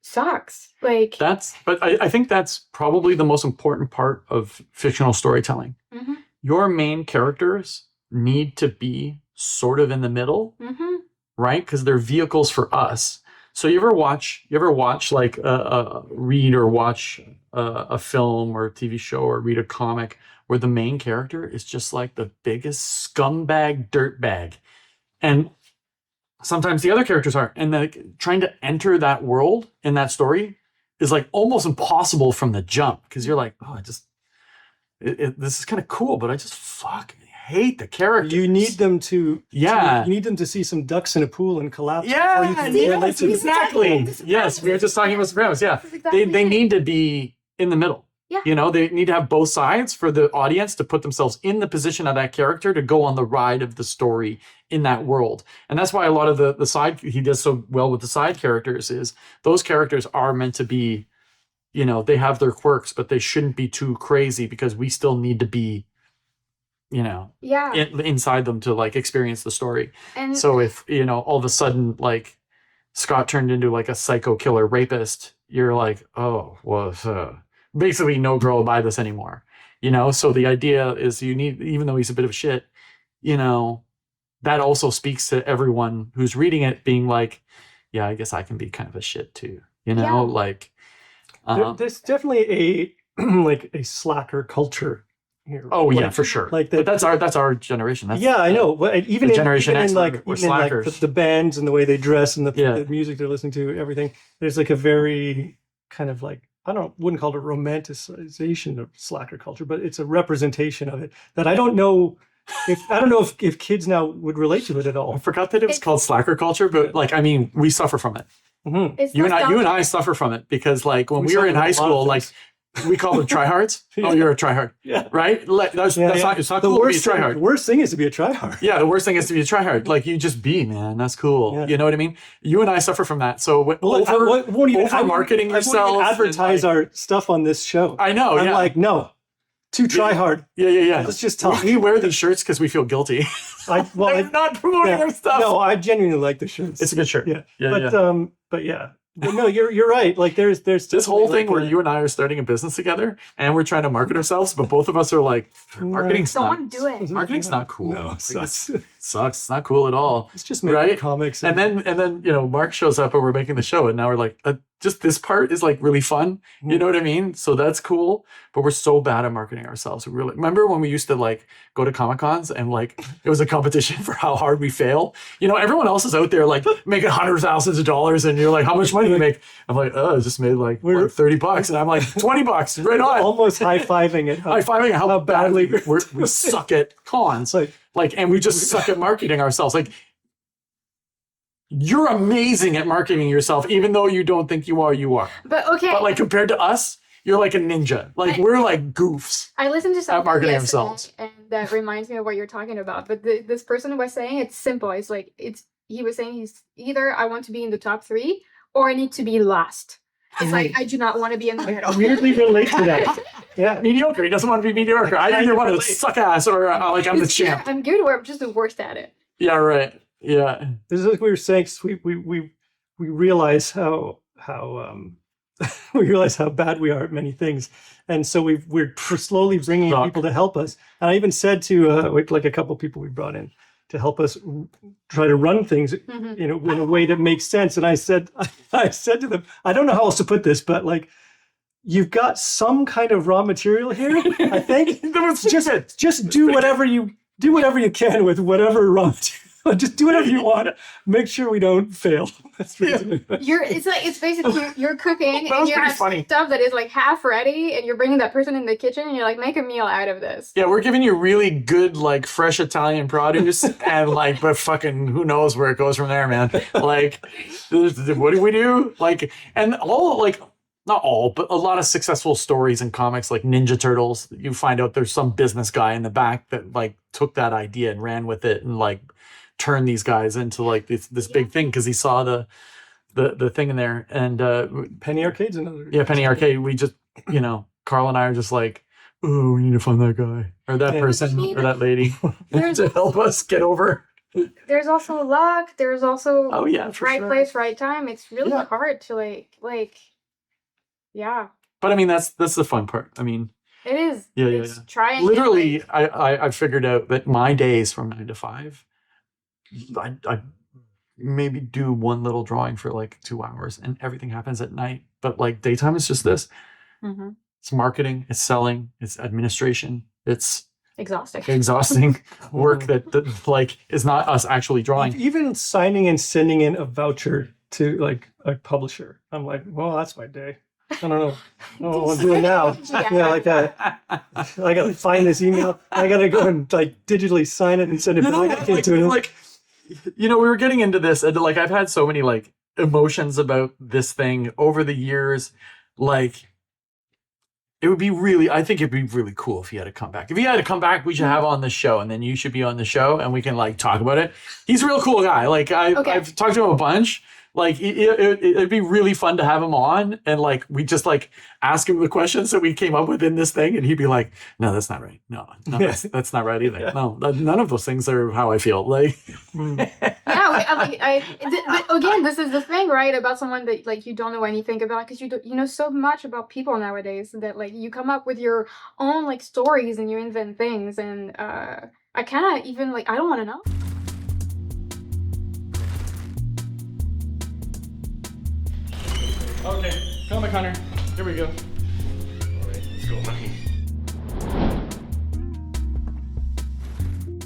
sucks. Like, But I think that's probably the most important part of fictional storytelling. mhm, Your main characters need to be sort of in the middle, mhm. right? Because they're vehicles for us. So you ever watch like read or watch a film or a TV show or read a comic where the main character is just like the biggest scumbag dirtbag, and sometimes the other characters are, and like trying to enter that world in that story is like almost impossible from the jump, because you're like, oh, this is kind of cool, but I just fucking hate the characters. You need them to Yeah. you need them to see some ducks in a pool and collapse. Yeah, before you can See, relate to them. exactly. The Yes, we were just talking about Sopranos. Yeah, That's exactly they it. need to be in the middle. Yeah. You know, they need to have both sides for the audience to put themselves in the position of that character to go on the ride of the story in that world. And that's why a lot of the side, he does so well with the side characters, is those characters are meant to be, you know, they have their quirks, but they shouldn't be too crazy, because we still need to be, you know, Yeah. inside them to like experience the story. And So if, you know, all of a sudden like Scott turned into like a psycho killer rapist, you're like, oh, well, basically no girl will buy this anymore. You know, so the idea is you need, even though he's a bit of a shit, you know, that also speaks to everyone who's reading it being like, yeah, I guess I can be kind of a shit too. You know, Yeah. like, There's definitely a like a slacker culture here. oh yeah, Like, for sure. like But that. that's our generation. That's, Yeah, I know. But even the in, Generation even X in were- like were even in like slackers. the bands and the way they dress and the Yeah. music they're listening to, everything. There's like a very kind of like, wouldn't call it romanticization of slacker culture, but it's a representation of it that I don't know if kids now would relate to it at I all. forgot that it was It's- called slacker culture, but like, I mean, we suffer from it. Mhm. it's You and nostalgic. I suffer from it, because like when We we were in suffer high from a lot of school, like we call them tryhards. Yeah. Oh, you're a tryhard, Yeah. right? Like, Yeah, that's yeah. not, it's not The cool to be a worst thing, tryhard. the worst thing is to be a tryhard. Yeah, the worst thing is to be a tryhard. Like, you just be, man. That's cool. Yeah. You know what I mean? You and I suffer from that. So Well, I over won't even, over marketing I won't even yourself and, advertise like- our stuff on this show. I know. I'm Yeah. like, no, too try hard. yeah. Let's just talk. We wear these shirts because we feel guilty. I'm I'm not promoting yeah. our stuff. No, I genuinely like the shirts. It's a good shirt. Yeah. Yeah, but yeah. but yeah. But no, you're right. Like there's This whole definitely thing where like you and I are starting a business together and we're trying to market ourselves, but both of us are like, marketing's not, Don't do it. marketing's not cool. No, Like, sucks. it sucks. It's not cool at all. It's just making Right? comics. And then you know, Mark shows up and we're making the show, and now we're like, just this part is like really fun. You know what I mean? So that's cool. But we're so bad at marketing ourselves. We really remember when we used to like go to Comic Cons and like it was a competition for how hard we fail. You know, everyone else is out there like making $100,000, and you're like, how much money do you make? I'm like, oh, I just made like We're- $30, and I'm like $20, right on. almost high fiving it. High fiving how badly badly we suck at cons. It's like And we just suck at marketing ourselves. Like, you're amazing at marketing yourself, even though you don't think you are, you are. But okay, But like compared to us, you're like a ninja. Like we're like goofs. I listened to something marketing yesterday, themselves. and that reminds me of what you're talking about. But this person was saying it's simple. It's like he was saying he's either I want to be in the top 3 or I need to be last. It's like I do not want to be in the middle. I weirdly relate to that. Yeah. Mediocre. He doesn't want to be mediocre. I either want to suck ass or like I'm the It's either champ. I'm good or I'm just the worst at it. Yeah, right. Yeah. This is like we were saying. We realize how we realize how bad we are at many things, and so we're slowly bringing in Suck. people to help us. And I even said to like a couple people we brought in to help us try to run things, Mhm. you know, in a way that makes sense. And I said to them, I don't know how else to put this, but like, you've got some kind of raw material here. I think just do whatever you can with whatever raw material. Just do whatever you want. Make sure we don't fail. That's basically It's basically you're cooking That and was you pretty have funny. stuff that is like half ready, and you're bringing that person in the kitchen, and you're like, make a meal out of this. Yeah, we're giving you really good, like, fresh Italian produce, and like, but fucking, who knows where it goes from there, man? Like, what do we do? Like, and all like not all, but a lot of successful stories in comics like Ninja Turtles. You find out there's some business guy in the back that like took that idea and ran with it and like turned these guys into like this big thing because he saw the thing in there. And Penny Arcade's another. yeah, Penny Arcade. We just, Carl and I are just like, oh, we need to find that guy or that person or that lady to help us get over. There's also luck. There's also Oh yeah, for right sure. place, right time. It's really hard to like. Yeah, But I mean, that's the fun part. I mean, it is. Yeah, It's trying. literally, I figured out that my days from 9 to 5, I maybe do one little drawing for like 2 hours, and everything happens at night. But like daytime is just this. Mm-hmm. It's marketing, it's selling, it's administration, it's Exhausting work that like is not us actually drawing. Even signing and sending in a voucher to like a publisher, I'm like, well, that's my day. I don't know. Oh, I'm doing now. Yeah, like that. I gotta find this email. I gotta go and like digitally sign it and send it back into it. Like, we were getting into this, and like I've had so many like emotions about this thing over the years. Like, I think it'd be really cool if he had to come back. If he had to come back, we should have on the show, and then you should be on the show, and we can like talk about it. He's a real cool guy. Like I've talked to him a bunch. Like it'd be really fun to have him on, and like we just like ask him the questions that we came up with in this thing, and he'd be like, "No, that's not right. No, that's not right either. Yeah. No, none of those things are how I feel." Like, but again, this is the thing, right? About someone that like you don't know anything about because you know so much about people nowadays that like you come up with your own like stories and you invent things, and I kind of even like I don't want to know. okay, Comic Hunter, here we go. All right, let's go, buddy.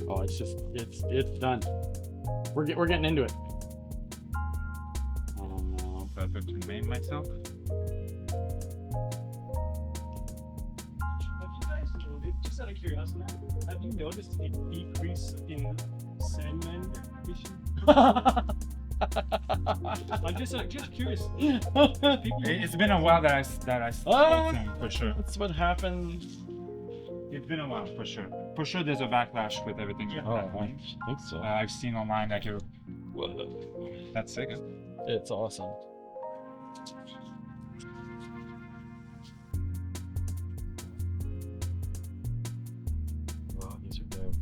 Oh, it's done. We're getting into it. Oh no, I have to name myself. Have you guys noticed, just out of curiosity, have you noticed a decrease in Sandman recognition? I'm just curious. It's been a while that I spoke to him, for sure. That's what happened. It's been a while, for sure. For sure, there's a backlash with everything that's happening. I think so. I've seen online that that's sick. It's awesome. Wow, these are dope.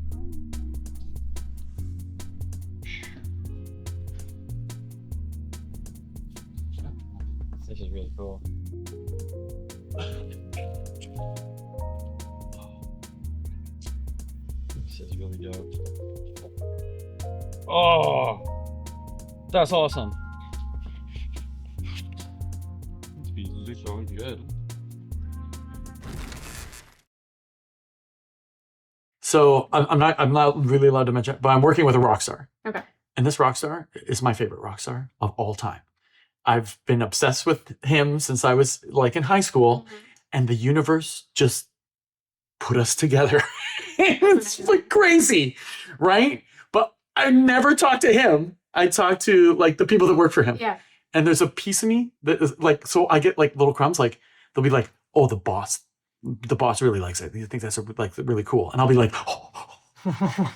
This is really cool. This is really dope. Oh, that's awesome. It's really good. So I'm not really allowed to mention, but I'm working with a rock star. Okay. And this rock star is my favorite rock star of all time. I've been obsessed with him since I was like in high school, and the universe just put us together. It's like crazy, right? But I never talked to him. I talked to like the people that work for him. Yeah. And there's a piece of me that is like, so I get like little crumbs, like they'll be like, oh, the boss really likes it. He thinks that's like really cool. And I'll be like, oh,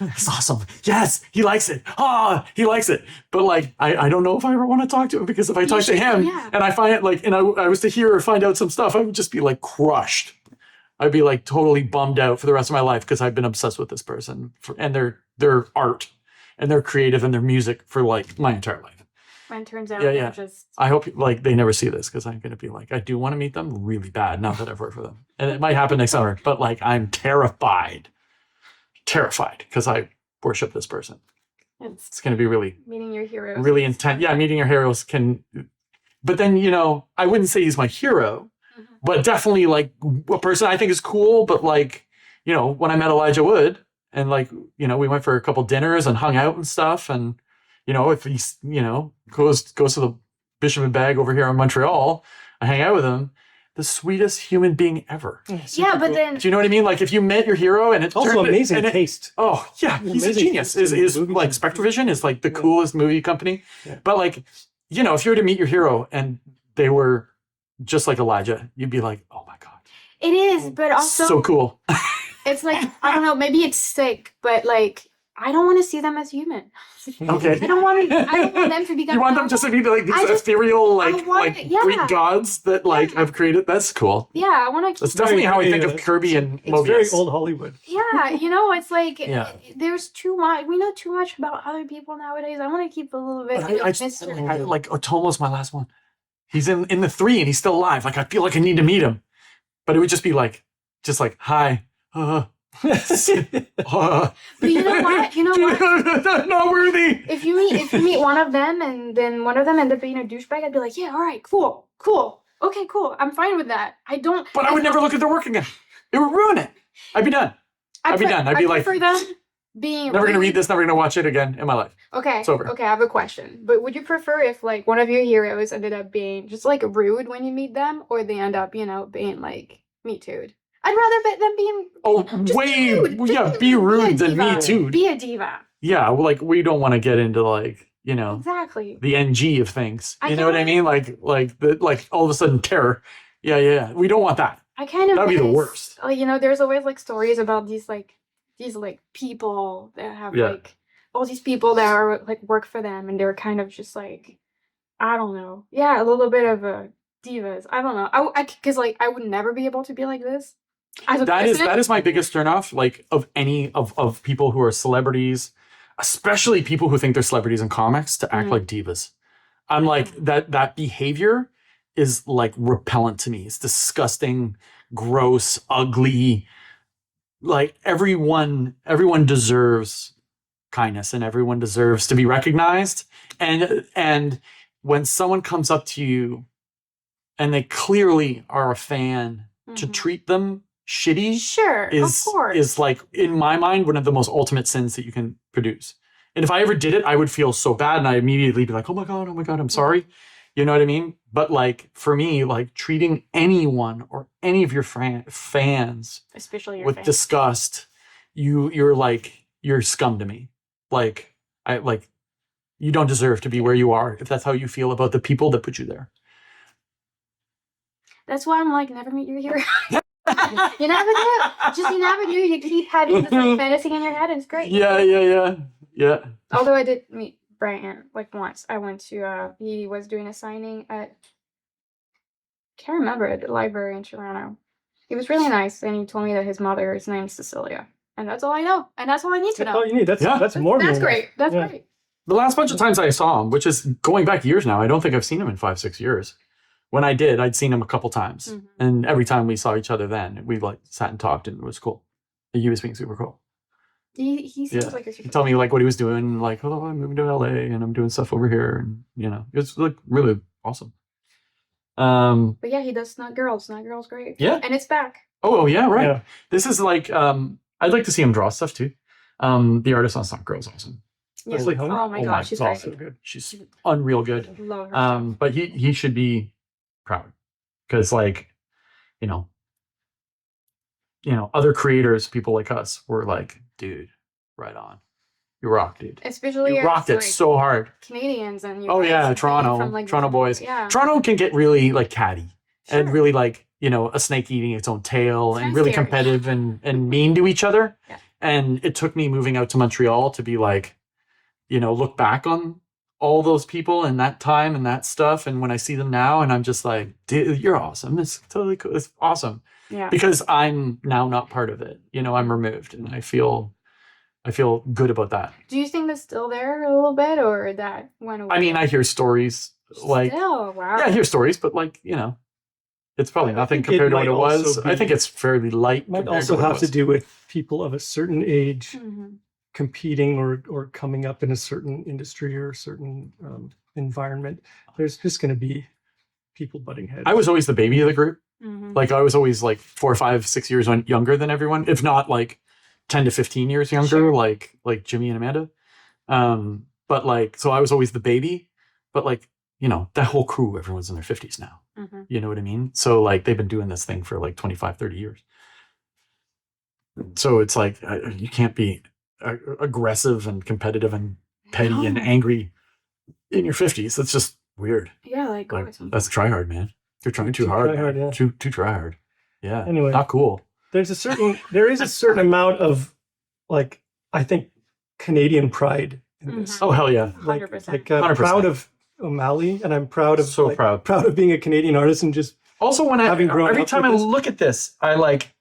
it's awesome. Yes, he likes it. Ah, he likes it. But like, I don't know if I ever want to talk to him, because if I talk to him and I find it like, and I was to hear or find out some stuff, I would just be like crushed. I'd be like totally bummed out for the rest of my life, because I've been obsessed with this person and their art and their creative and their music for like my entire life. And turns out Yeah. just I hope like they never see this, because I'm going to be like, I do want to meet them really bad now that I've worked for them. And it might happen next summer, but like I'm terrified because I worship this person. It's going to be really, meeting your heroes. really intense. Yeah, meeting your heroes can, but then, I wouldn't say he's my hero, but definitely like a person I think is cool. But like, when I met Elijah Wood and like, we went for a couple dinners and hung out and stuff. And, if he's, goes to the Bishop and Bag over here in Montreal, I hang out with him. The sweetest human being ever. Yeah, but then Do you know what I mean? Like if you met your hero and it's Also amazing taste. Oh yeah, he's a Amazing genius. taste in Is movies like and Spectrovision is like the coolest movie company. Yeah. But like, if you were to meet your hero and they were just like Elijah, you'd be like, oh my God. It is, but also So cool. it's like, I don't know, maybe it's sick, but like I don't want to see them as human. Okay. I don't want them to become You want them just to be like I these just- ethereal, I like want like it, yeah. Greek gods that like Yeah. have created. That's cool. Yeah, I want to That's definitely how I think Yeah. of Kirby and It's very Mobius. old Hollywood. Yeah, it's like Yeah. there's too much. We know too much about other people nowadays. I want to keep a little bit But of I mystery. like Otomo's my last one. He's in the 3 and he's still alive. Like I feel like I need to meet him, but it would just be like, hi. But you know what? Not worthy. If you meet one of them and then one of them end up being a douchebag, I'd be like, yeah, all right, cool, okay, cool. I'm fine with that. I don't. But I would never look at their work again. It would ruin it. I'd be done. I'd be done. I'd be like, for them being never gonna really- read this. Never gonna watch it again in my life. Okay. It's over. Okay, I have a question. But would you prefer if like one of your heroes ended up being just like rude when you meet them, or they end up, being like me too? I'd rather bet them being Oh, just way, rude. Just yeah, be a rude than me diva. too. Be a diva. Yeah, well, like we don't want to get into like Exactly. the NG of things. I You know what I kinda- mean? Like all of a sudden terror. Yeah. We don't want that. I kind of That'd be the miss- worst. there's always like stories about these people that have Yeah. like all these people that are like work for them, and they're kind of just like, I don't know. Yeah, a little bit of divas. I don't know. Because like I would never be able to be like this. As a person. That is my biggest turnoff. Like of any of people who are celebrities, especially people who think they're celebrities in comics, to act Mhm. like divas. I'm like that behavior is like repellent to me. It's disgusting, gross, ugly. Like everyone deserves kindness and everyone deserves to be recognized. And when someone comes up to you and they clearly are a fan, to Mhm. treat them shitty Sure, of course. is like in my mind one of the most ultimate sins that you can produce. And if I ever did it, I would feel so bad and I'd immediately be like, oh my god, I'm sorry. You know what I mean? But like for me, like treating anyone or any of your fans Especially your with fans. disgust, you're scum to me. Like you don't deserve to be where you are if that's how you feel about the people that put you there. That's why I'm like, never meet your hero. You never do. You never do. You keep having this like, fantasy in your head, and it's great. Yeah. Although I did meet Bryan like once. I went to he was doing a signing at can't remember at the library in Toronto. He was really nice, and he told me that his mother's name's Cecilia, and that's all I know, and that's all I need to That's know. all you need. That's Yeah. more than That's enough. great. That's Yeah. great. The last bunch of times I saw him, which is going back years now, I don't think I've seen him in 5-6 years. When I did, I'd seen him a couple times. Mhm. And every time we saw each other then, we like sat and talked and it was cool. He was being super cool. He seems Yeah. like a He super. told me like what he was doing, like, oh, I'm moving to LA and I'm doing stuff over here. And it was like really awesome. But yeah, he does Snug Girls. Snug Girls, great. Yeah. And it's back. Oh yeah, right. Yeah. This is like I'd like to see him draw stuff too. The artist on Stunt Girl's awesome. Yeah. Leslie Hunter? Oh my Oh gosh, my she's God. great. So good. She's unreal good. I love her. stuff. But he should be proud because like other creators, people like us, were like, dude, right on, you rock, dude. Especially You as, rocked it like, so hard. Canadians and you Oh guys yeah, being Toronto, from, like, Toronto the- boys. Yeah. Toronto can get really like catty and Sure. really like a snake eating its own tail and Sounds really scary. competitive and mean to each other. Yeah. And it took me moving out to Montreal to be like, look back on all those people and that time and that stuff. And when I see them now, and I'm just like, dude, you're awesome. It's totally cool. It's awesome Yeah. because I'm now not part of it. I'm removed, and I feel good about that. Do you think that's still there a little bit, or that went away? I mean, I hear stories like, Still, wow. yeah, I hear stories, but like, it's probably I nothing think it compared to what might it was. also I be- think it's fairly light. Might compared also what it have to was. do with people of a certain age Mhm. competing or coming up in a certain industry or a certain environment. There's just going to be people butting heads. I was always the baby of the group. Mhm. Like I was always like 4, 5, 6 years younger than everyone, if not like 10 to 15 years younger, Sure. like Jimmy and Amanda. But like, so I was always the baby, but like, that whole crew, everyone's in their 50s now. Mhm. You know what I mean? So like they've been doing this thing for like 25, 30 years. So it's like, you can't be aggressive and competitive and petty and No. angry in your 50s. That's just weird. Yeah, like, Like that's try hard, man. They're trying too Too hard. try hard, yeah. Too try hard. Yeah. Anyway. Not cool. there is a certain amount of, like, I think, Canadian pride in this. Oh hell yeah. Like, 100%. I'm 100%. proud of O'Malley, and I'm proud of So like, proud. of being a Canadian artist and just Also, when Having grown every up time I with this- look at this, I like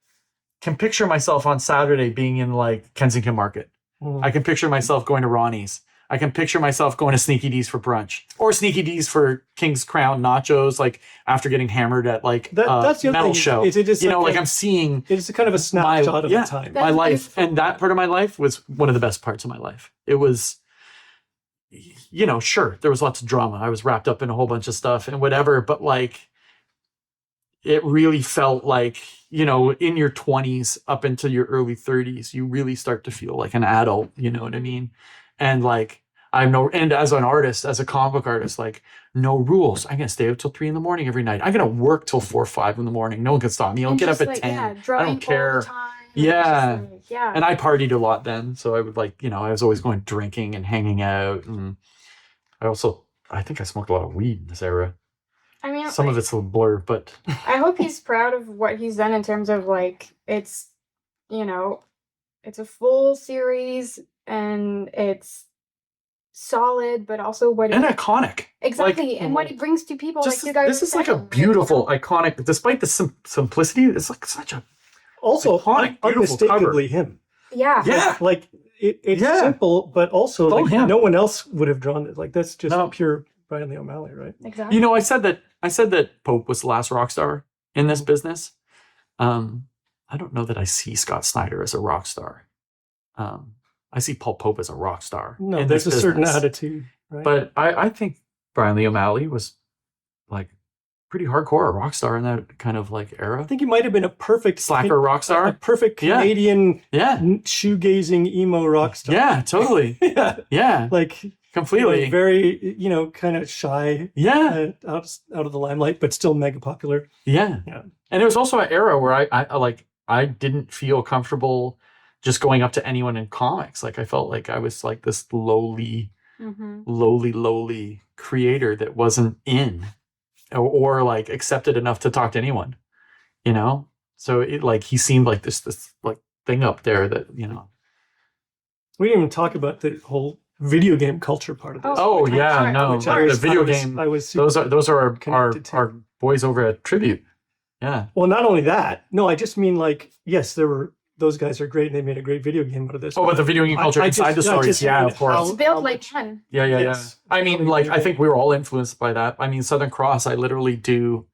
can picture myself on Saturday being in like Kensington Market. I can picture myself going to Ronnie's. I can picture myself going to Sneaky D's for brunch, or Sneaky D's for King's Crown nachos. Like after getting hammered at like that's the other metal thing. show, Is it is you know, like like I'm seeing it's kind of a snapshot of the time. my That's life, beautiful. and that part of my life was one of the best parts of my life. It was, you know, sure, there was lots of drama. I was wrapped up in a whole bunch of stuff and whatever, but like, it really felt like, you know, in your 20s up into your early 30s, you really start to feel like an adult, you know what I mean? And like, and as an artist, as a comic book artist, like, no rules. I'm gonna stay up till 3 a.m. every night. I'm gonna work till 4 or 5 a.m. No one can stop me. I'll And get up just, at like, 10. Yeah, I drawing don't all care. the time, and just, Yeah. like, yeah. And I partied a lot then, so I would like, you know, I was always going drinking and hanging out, and I think I smoked a lot of weed in this era. I mean, Some like, of it's a blur, but I hope he's proud of what he's done in terms of like it's, you know, it's a full series and it's solid, but also what and it iconic. exactly and what it brings to people. Just like you guys this were is like a saying, like, beautiful, iconic. Despite the simplicity, it's like such a Also, iconic, beautiful unmistakably him. yeah, yeah. Like it's Yeah. simple, but also Oh, like, him. no one else would have drawn it. Like that's just No. pure Bryan Lee O'Malley, right? exactly. You know, I said that Pope was the last rock star in this business. I don't know that I see Scott Snyder as a rock star. I see Paul Pope as a rock star. No, in there's this a certain business. attitude, right? But I think Bryan Lee O'Malley was like pretty hardcore a rock star in that kind of like era. I think he might have been a perfect Slacker rock a star. perfect Yeah. Canadian Yeah. shoegazing emo rock star. Yeah, totally. yeah, Yeah, like completely. very kind of shy, Yeah, out of the limelight, but still mega popular. yeah. Yeah. And it was also an era where I didn't feel comfortable just going up to anyone in comics. Like I felt like I was like this lowly creator that wasn't in or like accepted enough to talk to anyone, you know? So it like he seemed like this like thing up there that, you know. We didn't even talk about the whole video game culture part of this. Oh I'm yeah, sorry. no. Which I The video I was- game I was super, those are connected to. our boys over at Tribute. Yeah. well, not only that. No, I just mean like, yes, those guys are great and they made a great video game out of this. Oh, but the video game culture I inside the just- I stories, just yeah, mean of course. how- It's built how like much- fun. Yeah. Yes. I mean, Totally like, agree. I think we were all influenced by that. I mean, Southern Cross, I literally do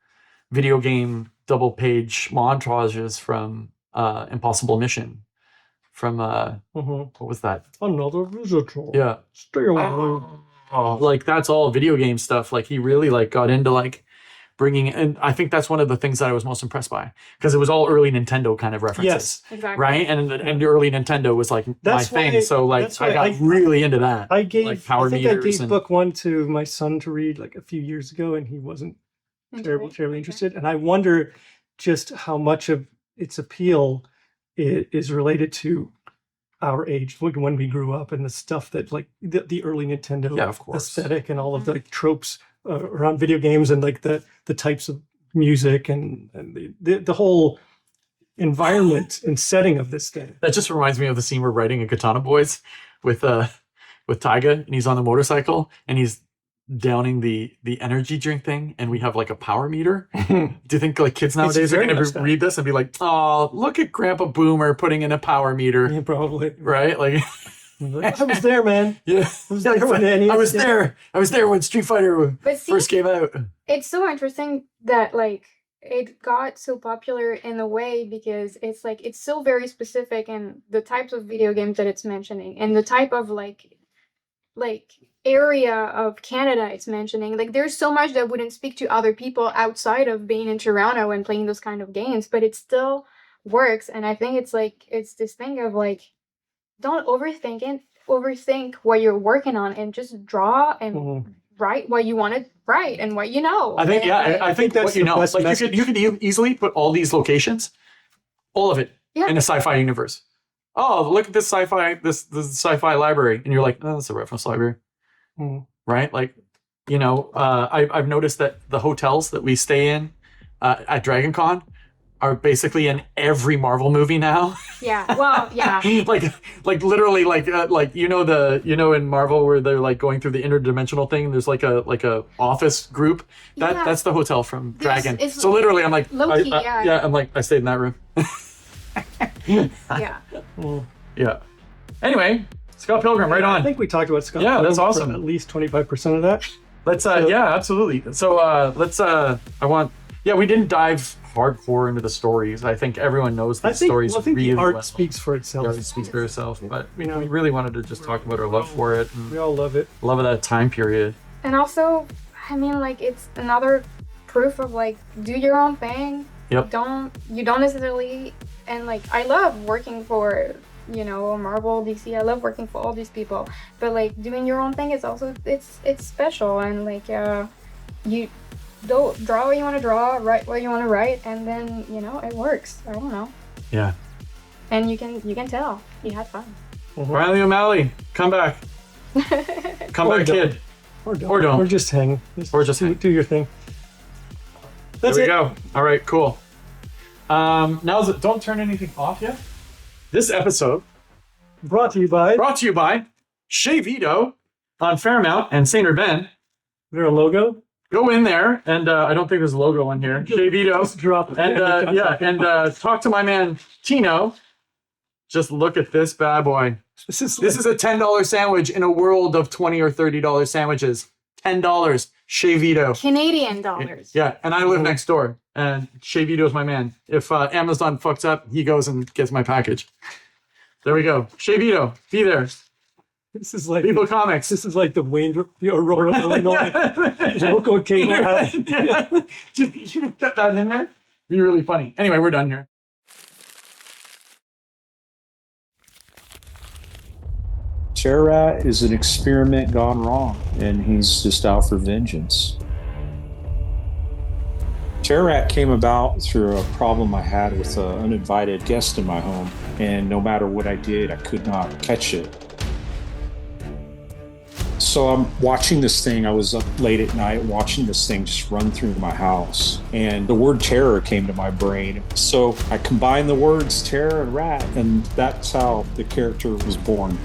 video game double page montages from Impossible Mission. From, Mhm. what was that? Another visitor. Yeah. Stay away. Oh, like, that's all video game stuff. Like, he really, like, got into, like, bringing, and I think that's one of the things that I was most impressed by. Because it was all early Nintendo kind of references. Yes. Exactly. Right? And the early Nintendo was, like, That's my thing. why- So, like, that's why I got I- really into that. I gave like power I think I meters gave and- book 1 to my son to read like a few years ago, and he wasn't terribly interested. And I wonder just how much of its appeal is related to our age, when we grew up, and the stuff that like the early Nintendo Yeah, of course. aesthetic and all of the tropes around video games, and like the types of music and the whole environment and setting of this thing. That just reminds me of the scene we're writing in Katana Boys with Taiga, and he's on the motorcycle and he's downing the energy drink thing, and we have like a power meter. Do you think like kids nowadays are very going much to that. read this and be like, "Oh, look at Grandpa Boomer putting in a power meter," Yeah, probably. right? Like, I was there, man. yeah, I was there when the I was NES there. I was there when Street Fighter But see, first came out. it's so interesting that like it got so popular in a way because it's like it's so very specific in the types of video games that it's mentioning and the type of like area of Canada it's mentioning. Like there's so much that wouldn't speak to other people outside of being in Toronto and playing those kind of games, but it still works. And I think it's like it's this thing of like don't overthink what you're working on and just draw and Mhm. write what you want to write and what you know. I think, And, yeah, like, I think that's what you the know, best like message. you could easily put all these locations, all of it, Yeah. in a sci-fi universe. Oh, look at this sci-fi library, and you're like, oh, that's a reference library, Mhm. right? Like, You know, I've noticed that the hotels that we stay in at Dragon Con are basically in every Marvel movie now. Yeah. Well, yeah. like literally like you know in Marvel where they're like going through the interdimensional thing. There's like a office group. Yeah. That's the hotel from Dragon. it's So literally, I'm like, low-key, yeah. yeah, I'm like, I stayed in that room. Yeah. Yeah. Anyway, Scott Pilgrim, right I on. think we talked about Scott. Yeah, that's Pilgrim for awesome. At least 25% of that. Let's yeah, absolutely. So we didn't dive hardcore into the stories. I think everyone knows the stories I think really the art well. speaks for itself. Yeah, it speaks for itself. But You know, we really wanted to just talk about our love for it and we all love it. love of that time period. And also, I mean, like, it's another proof of like, do your own thing. Yep. You don't necessarily, and like, I love working for, you know, Marvel, DC. I love working for all these people, but like, doing your own thing is also it's special, and like, you don't draw what you want to draw, write what you want to write, and then you know it works. I don't know, Yeah. and you can tell you had fun. Riley O'Malley, come back. Come Or back, don't. kid. Or don't. Or don't. Or just hang. Or just hang. do your thing. That's There we it. go. All right, cool. Don't turn anything off yet. This episode Brought to you by brought to you by Shavito on Fairmount and St. Ben. their logo. Go in there, and I don't think there's a logo on here. Shavito. Just drop it. And talk to my man Tino. Just look at this bad boy. This is This is a $10 sandwich in a world of $20 or $30 sandwiches. $10. Shavito. Canadian dollars. Yeah, and I live next door, and Shavito is my man. If Amazon fucks up, he goes and gets my package. There we go. Shavito, be there. This is like People Comics. This is like the Wayne Aurora, Illinois local cable house. Yeah. Just put that in there. Be really funny. Anyway, we're done here. Terrat is an experiment gone wrong, and he's just out for vengeance. Terrat came about through a problem I had with an uninvited guest in my home, and no matter what I did, I could not catch it. So I'm watching this thing. I was up late at night watching this thing just run through my house, and the word terror came to my brain. So I combined the words terror and rat, and that's how the character was born.